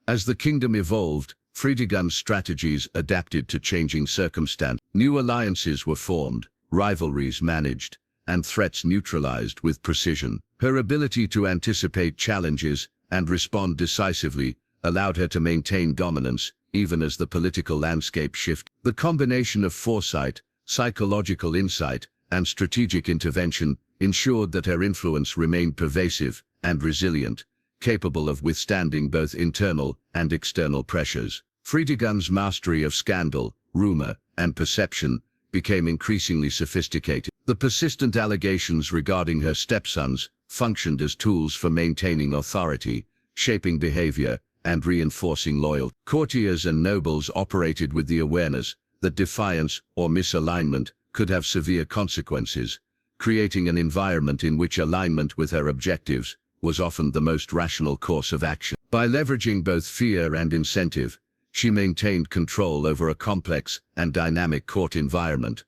B: As the kingdom evolved, Fredegund's strategies adapted to changing circumstances. New alliances were formed, rivalries managed, and threats neutralized with precision. Her ability to anticipate challenges and respond decisively allowed her to maintain dominance, even as the political landscape shifted. The combination of foresight, psychological insight, and strategic intervention ensured that her influence remained pervasive and resilient, capable of withstanding both internal and external pressures. Fredegund's mastery of scandal, rumor, and perception became increasingly sophisticated. The persistent allegations regarding her stepsons functioned as tools for maintaining authority, shaping behavior, and reinforcing loyalty. Courtiers and nobles operated with the awareness that defiance or misalignment could have severe consequences, creating an environment in which alignment with her objectives was often the most rational course of action. By leveraging both fear and incentive, she maintained control over a complex and dynamic court environment.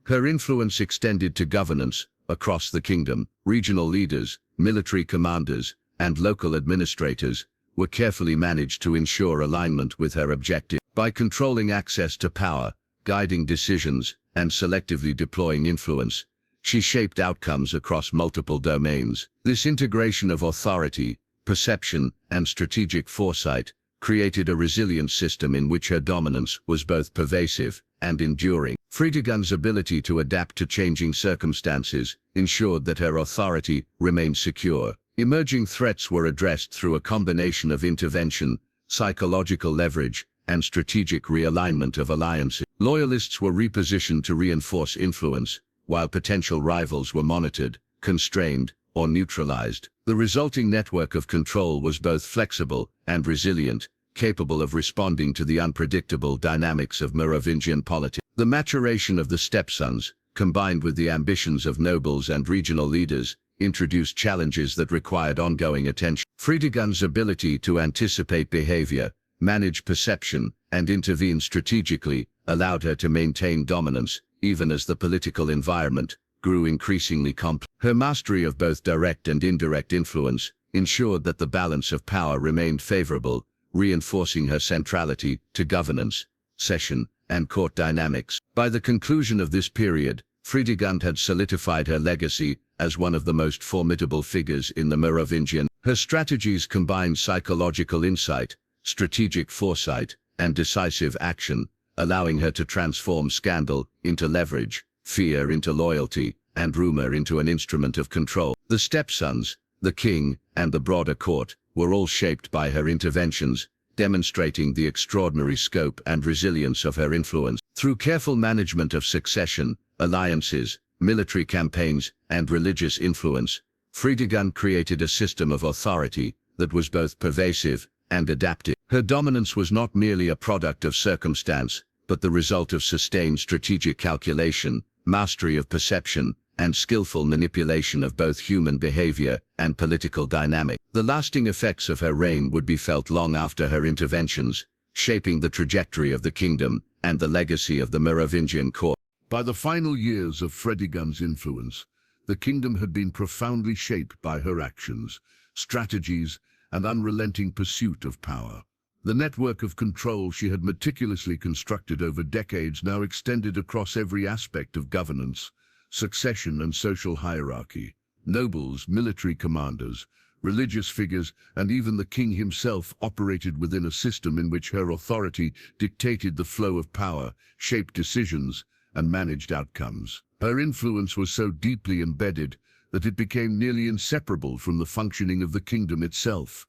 B: Her influence extended to governance across the kingdom. Regional leaders, military commanders, and local administrators were carefully managed to ensure alignment with her objective. By controlling access to power, guiding decisions, and selectively deploying influence, she shaped outcomes across multiple domains. This integration of authority, perception, and strategic foresight created a resilient system in which her dominance was both pervasive and enduring. Fredegund's ability to adapt to changing circumstances ensured that her authority remained secure. Emerging threats were addressed through a combination of intervention, psychological leverage, and strategic realignment of alliances. Loyalists were repositioned to reinforce influence, while potential rivals were monitored, constrained, or neutralized. The resulting network of control was both flexible and resilient, capable of responding to the unpredictable dynamics of Merovingian politics. The maturation of the stepsons, combined with the ambitions of nobles and regional leaders, introduced challenges that required ongoing attention. Fredegund's ability to anticipate behavior, manage perception, and intervene strategically allowed her to maintain dominance, even as the political environment grew increasingly complex. Her mastery of both direct and indirect influence ensured that the balance of power remained favorable, reinforcing her centrality to governance, session, and court dynamics. By the conclusion of this period, Fredegund had solidified her legacy as one of the most formidable figures in the Merovingian. Her strategies combined psychological insight, strategic foresight, and decisive action, allowing her to transform scandal into leverage, fear into loyalty, and rumor into an instrument of control. The stepsons, the king, and the broader court were all shaped by her interventions, demonstrating the extraordinary scope and resilience of her influence. Through careful management of succession, alliances, military campaigns, and religious influence, Fredegund created a system of authority that was both pervasive and adaptive. Her dominance was not merely a product of circumstance, but the result of sustained strategic calculation, mastery of perception, and skillful manipulation of both human behavior and political dynamic. The lasting effects of her reign would be felt long after her interventions, shaping the trajectory of the kingdom and the legacy of the Merovingian court.
A: By the final years of Fredegund's influence, the kingdom had been profoundly shaped by her actions, strategies, and unrelenting pursuit of power. The network of control she had meticulously constructed over decades now extended across every aspect of governance, succession, and social hierarchy. Nobles, military commanders, religious figures, and even the king himself operated within a system in which her authority dictated the flow of power, shaped decisions, and managed outcomes. Her influence was so deeply embedded that it became nearly inseparable from the functioning of the kingdom itself.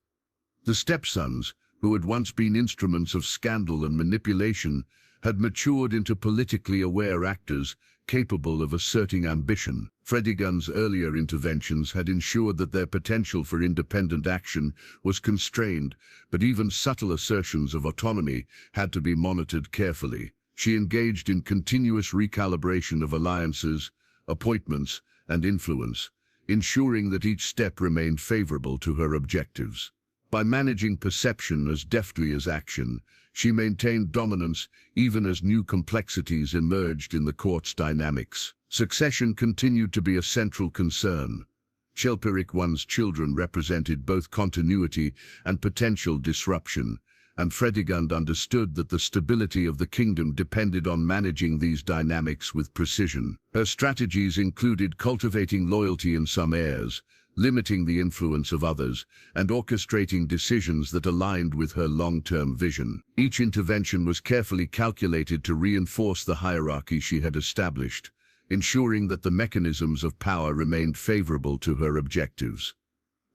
A: The Stepsons, who had once been instruments of scandal and manipulation, had matured into politically aware actors capable of asserting ambition. Fredegund's earlier interventions had ensured that their potential for independent action was constrained, but even subtle assertions of autonomy had to be monitored carefully. She engaged in continuous recalibration of alliances, appointments, and influence, ensuring that each step remained favorable to her objectives. By managing perception as deftly as action, she maintained dominance even as new complexities emerged in the court's dynamics. Succession continued to be a central concern. Chilperic's children represented both continuity and potential disruption, and Fredegund understood that the stability of the kingdom depended on managing these dynamics with precision. Her strategies included cultivating loyalty in some heirs, limiting the influence of others, and orchestrating decisions that aligned with her long-term vision. Each intervention was carefully calculated to reinforce the hierarchy she had established, ensuring that the mechanisms of power remained favorable to her objectives.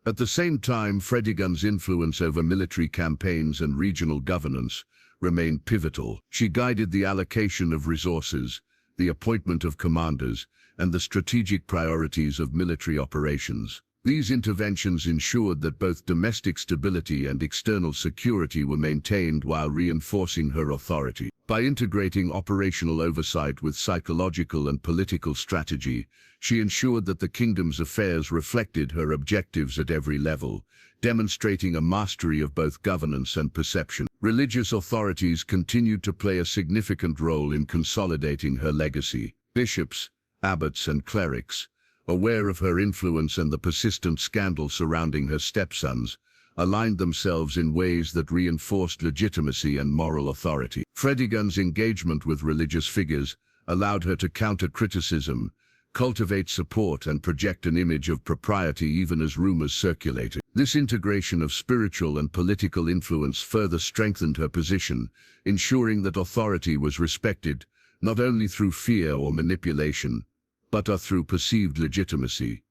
A: At the same time, Fredegund's influence over military campaigns and regional governance remained pivotal. She guided the allocation of resources, the appointment of commanders, and the strategic priorities of military operations. These interventions ensured that both domestic stability and external security were maintained while reinforcing her authority. By integrating operational oversight with psychological and political strategy, she ensured that the kingdom's affairs reflected her objectives at every level, demonstrating a mastery of both governance and perception. Religious authorities continued to play a significant role in consolidating her legacy. Bishops, abbots, and clerics, aware of her influence and the persistent scandal surrounding her stepsons, aligned themselves in ways that reinforced legitimacy and moral authority. Fredegund's engagement with religious figures allowed her to counter criticism, cultivate support, and project an image of propriety even as rumors circulated. This integration of spiritual and political influence further strengthened her position, ensuring that authority was respected not only through fear or manipulation, but through perceived legitimacy.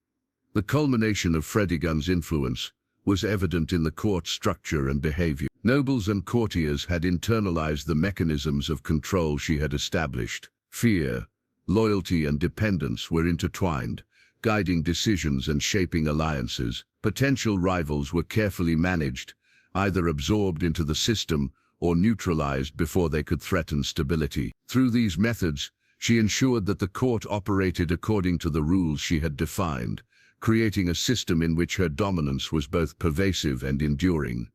A: The culmination of Fredegund's influence was evident in the court structure and behavior. Nobles and courtiers had internalized the mechanisms of control she had established. Fear, loyalty, and dependence were intertwined, guiding decisions and shaping alliances. Potential rivals were carefully managed, either absorbed into the system or neutralized before they could threaten stability. Through these methods, she ensured that the court operated according to the rules she had defined, creating a system in which her dominance was both pervasive and enduring.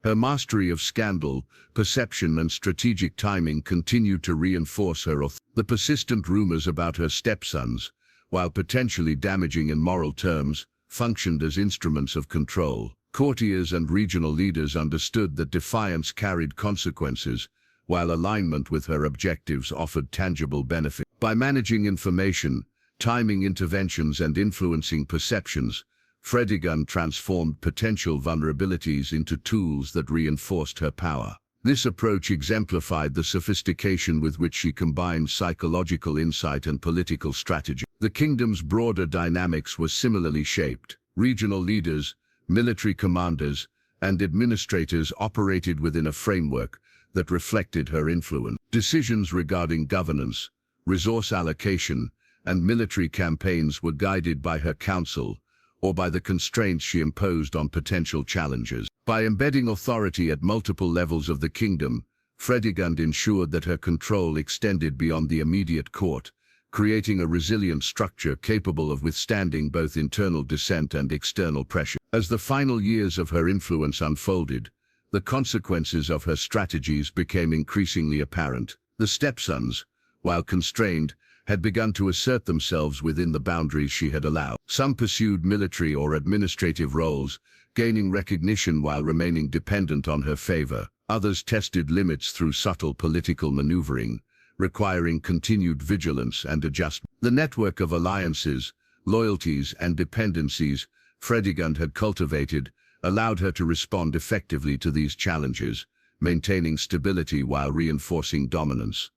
A: Her mastery of scandal, perception, and strategic timing continued to reinforce her authority. The persistent rumors about her stepsons, while potentially damaging in moral terms, functioned as instruments of control. Courtiers and regional leaders understood that defiance carried consequences, while alignment with her objectives offered tangible benefit. By managing information, timing interventions, and influencing perceptions, Fredegund transformed potential vulnerabilities into tools that reinforced her power. This approach exemplified the sophistication with which she combined psychological insight and political strategy. The kingdom's broader dynamics were similarly shaped. Regional leaders, military commanders, and administrators operated within a framework that reflected her influence. Decisions regarding governance, resource allocation, and military campaigns were guided by her counsel or by the constraints she imposed on potential challengers. By embedding authority at multiple levels of the kingdom, Fredegund ensured that her control extended beyond the immediate court, creating a resilient structure capable of withstanding both internal dissent and external pressure. As the final years of her influence unfolded, the consequences of her strategies became increasingly apparent. The Stepsons, while constrained, had begun to assert themselves within the boundaries she had allowed. Some pursued military or administrative roles, gaining recognition while remaining dependent on her favor. Others tested limits through subtle political maneuvering, requiring continued vigilance and adjustment. The network of alliances, loyalties, and dependencies Fredegund had cultivated allowed her to respond effectively to these challenges, maintaining stability while reinforcing dominance.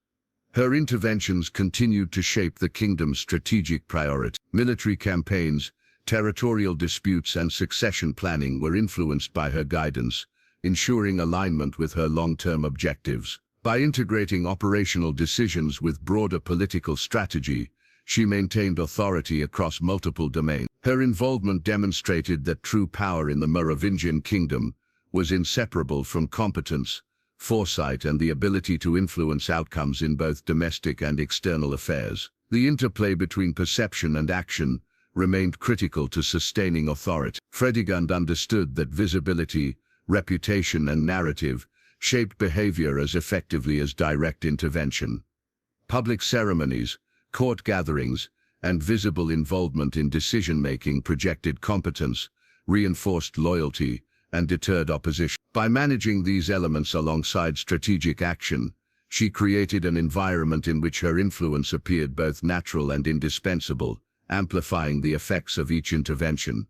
A: Her interventions continued to shape the kingdom's strategic priorities. Military campaigns, territorial disputes, and succession planning were influenced by her guidance, ensuring alignment with her long-term objectives. By integrating operational decisions with broader political strategy, she maintained authority across multiple domains. Her involvement demonstrated that true power in the Merovingian kingdom was inseparable from competence, foresight, and the ability to influence outcomes in both domestic and external affairs. The interplay between perception and action remained critical to sustaining authority. Fredegund understood that visibility, reputation, and narrative shaped behavior as effectively as direct intervention. Public ceremonies, court gatherings, and visible involvement in decision-making projected competence, reinforced loyalty, and deterred opposition. By managing these elements alongside strategic action, she created an environment in which her influence appeared both natural and indispensable, amplifying the effects of each intervention.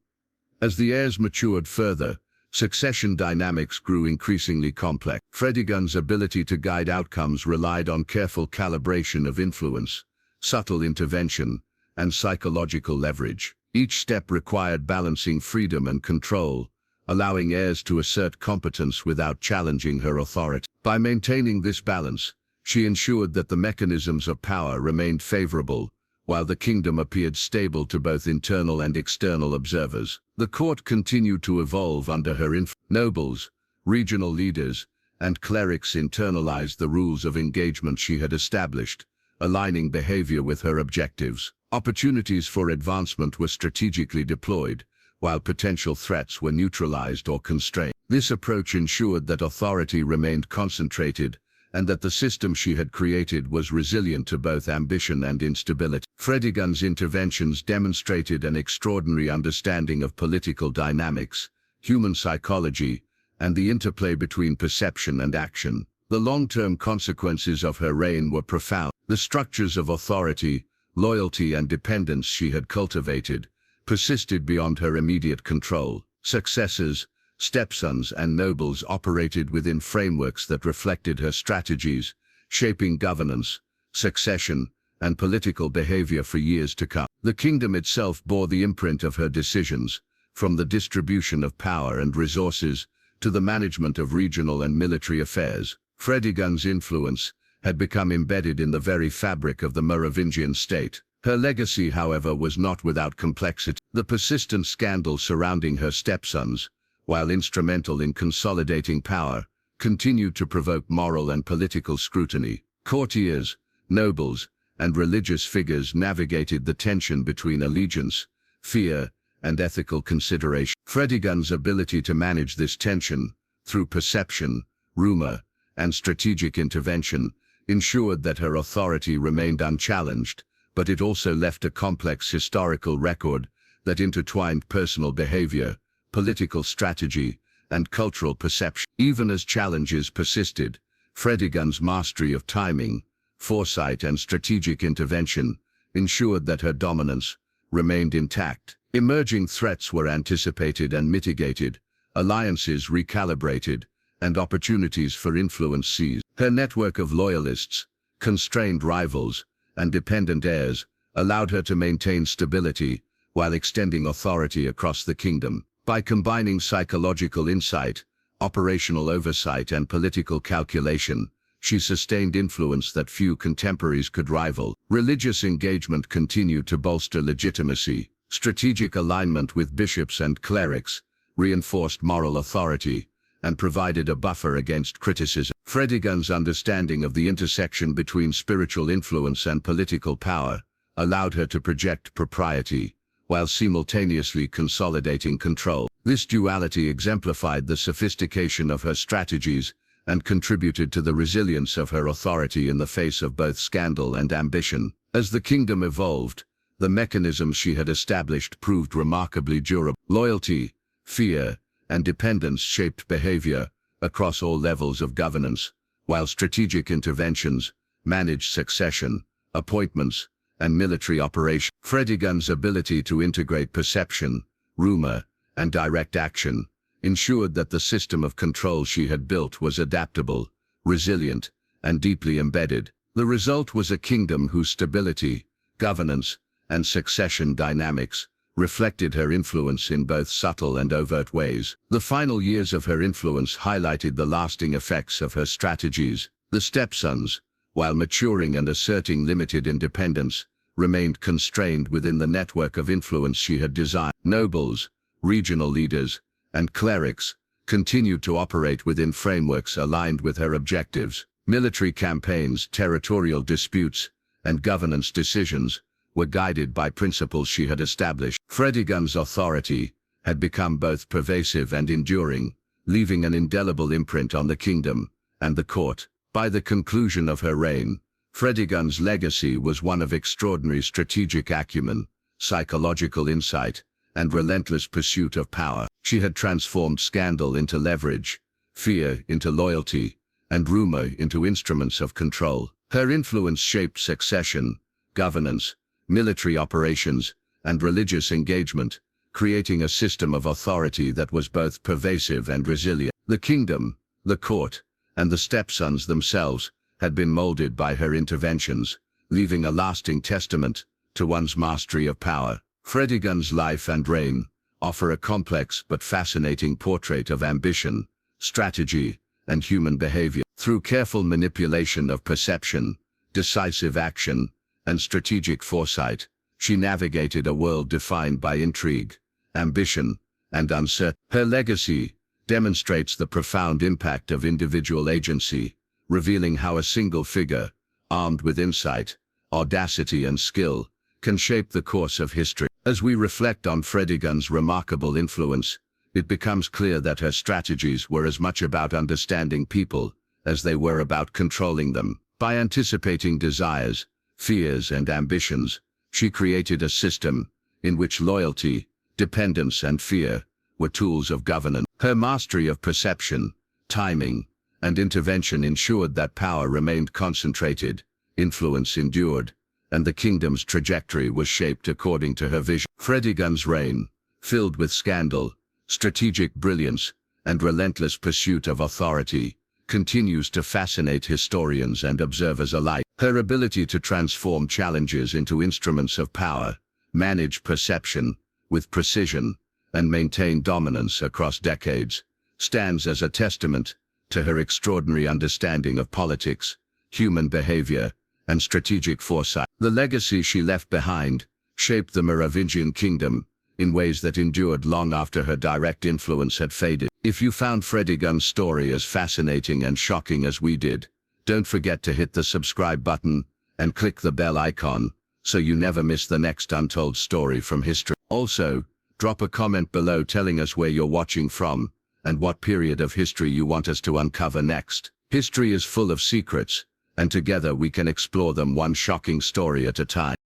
A: As the heirs matured further, succession dynamics grew increasingly complex. Fredegund's ability to guide outcomes relied on careful calibration of influence, subtle intervention, and psychological leverage. Each step required balancing freedom and control, allowing heirs to assert competence without challenging her authority. By maintaining this balance, she ensured that the mechanisms of power remained favorable, while the kingdom appeared stable to both internal and external observers. The court continued to evolve under her influence. Nobles, regional leaders, and clerics internalized the rules of engagement she had established, aligning behavior with her objectives. Opportunities for advancement were strategically deployed, while potential threats were neutralized or constrained. This approach ensured that authority remained concentrated, and that the system she had created was resilient to both ambition and instability. Fredegund's interventions demonstrated an extraordinary understanding of political dynamics, human psychology, and the interplay between perception and action. The long-term consequences of her reign were profound. The structures of authority, loyalty, and dependence she had cultivated persisted beyond her immediate control. Successors, stepsons, and nobles operated within frameworks that reflected her strategies, shaping governance, succession, and political behavior for years to come. The kingdom itself bore the imprint of her decisions, from the distribution of power and resources to the management of regional and military affairs. Fredegund's influence had become embedded in the very fabric of the Merovingian state. Her legacy, however, was not without complexity. The persistent scandal surrounding her stepsons, while instrumental in consolidating power, continued to provoke moral and political scrutiny. Courtiers, nobles, and religious figures navigated the tension between allegiance, fear, and ethical consideration. Fredegund's ability to manage this tension, through perception, rumor, and strategic intervention, ensured that her authority remained unchallenged, but it also left a complex historical record that intertwined personal behavior, political strategy, and cultural perception. Even as challenges persisted, Fredegund's mastery of timing, foresight, and strategic intervention ensured that her dominance remained intact. Emerging threats were anticipated and mitigated, alliances recalibrated, and opportunities for influence seized. Her network of loyalists, constrained rivals, and dependent heirs allowed her to maintain stability while extending authority across the kingdom. By combining psychological insight, operational oversight, and political calculation, she sustained influence that few contemporaries could rival. Religious engagement continued to bolster legitimacy. Strategic alignment with bishops and clerics reinforced moral authority and provided a buffer against criticism. Fredegund's understanding of the intersection between spiritual influence and political power
B: allowed her to project propriety, while simultaneously consolidating control. This duality exemplified the sophistication of her strategies and contributed to the resilience of her authority in the face of both scandal and ambition. As the kingdom evolved, the mechanisms she had established proved remarkably durable. Loyalty, fear, and dependence shaped behavior across all levels of governance, while strategic interventions managed succession, appointments, and military operations. Fredegund's ability to integrate perception, rumor, and direct action ensured that the system of control she had built was adaptable, resilient, and deeply embedded. The result was a kingdom whose stability, governance, and succession dynamics reflected her influence in both subtle and overt ways. The final years of her influence highlighted the lasting effects of her strategies. The Stepsons, while maturing and asserting limited independence, remained constrained within the network of influence she had designed. Nobles, regional leaders, and clerics continued to operate within frameworks aligned with her objectives. Military campaigns, territorial disputes, and governance decisions were guided by principles she had established. Fredegund's authority had become both pervasive and enduring, leaving an indelible imprint on the kingdom and the court. By the conclusion of her reign, Fredegund's legacy was one of extraordinary strategic acumen, psychological insight, and relentless pursuit of power. She had transformed scandal into leverage, fear into loyalty, and rumor into instruments of control. Her influence shaped succession, governance, military operations, and religious engagement, creating a system of authority that was both pervasive and resilient. The kingdom, the court, and the Stepsons themselves had been molded by her interventions, leaving a lasting testament to one's mastery of power. Fredegund's life and reign offer a complex but fascinating portrait of ambition, strategy, and human behavior. Through careful manipulation of perception, decisive action, and strategic foresight, she navigated a world defined by intrigue, ambition, and uncertainty. Her legacy demonstrates the profound impact of individual agency, revealing how a single figure, armed with insight, audacity, and skill, can shape the course of history. As we reflect on Fredegund's remarkable influence, it becomes clear that her strategies were as much about understanding people as they were about controlling them. By anticipating desires, fears, and ambitions, she created a system in which loyalty, dependence, and fear were tools of governance. Her mastery of perception, timing, and intervention ensured that power remained concentrated, influence endured, and the kingdom's trajectory was shaped according to her vision. Fredegund's reign, filled with scandal, strategic brilliance, and relentless pursuit of authority, continues to fascinate historians and observers alike. Her ability to transform challenges into instruments of power, manage perception with precision, and maintain dominance across decades, stands as a testament to her extraordinary understanding of politics, human behavior, and strategic foresight. The legacy she left behind shaped the Merovingian kingdom in ways that endured long after her direct influence had faded. If you found Fredegund's story as fascinating and shocking as we did, don't forget to hit the subscribe button and click the bell icon so you never miss the next untold story from history. Also, drop a comment below telling us where you're watching from and what period of history you want us to uncover next. History is full of secrets, and together we can explore them one shocking story at a time.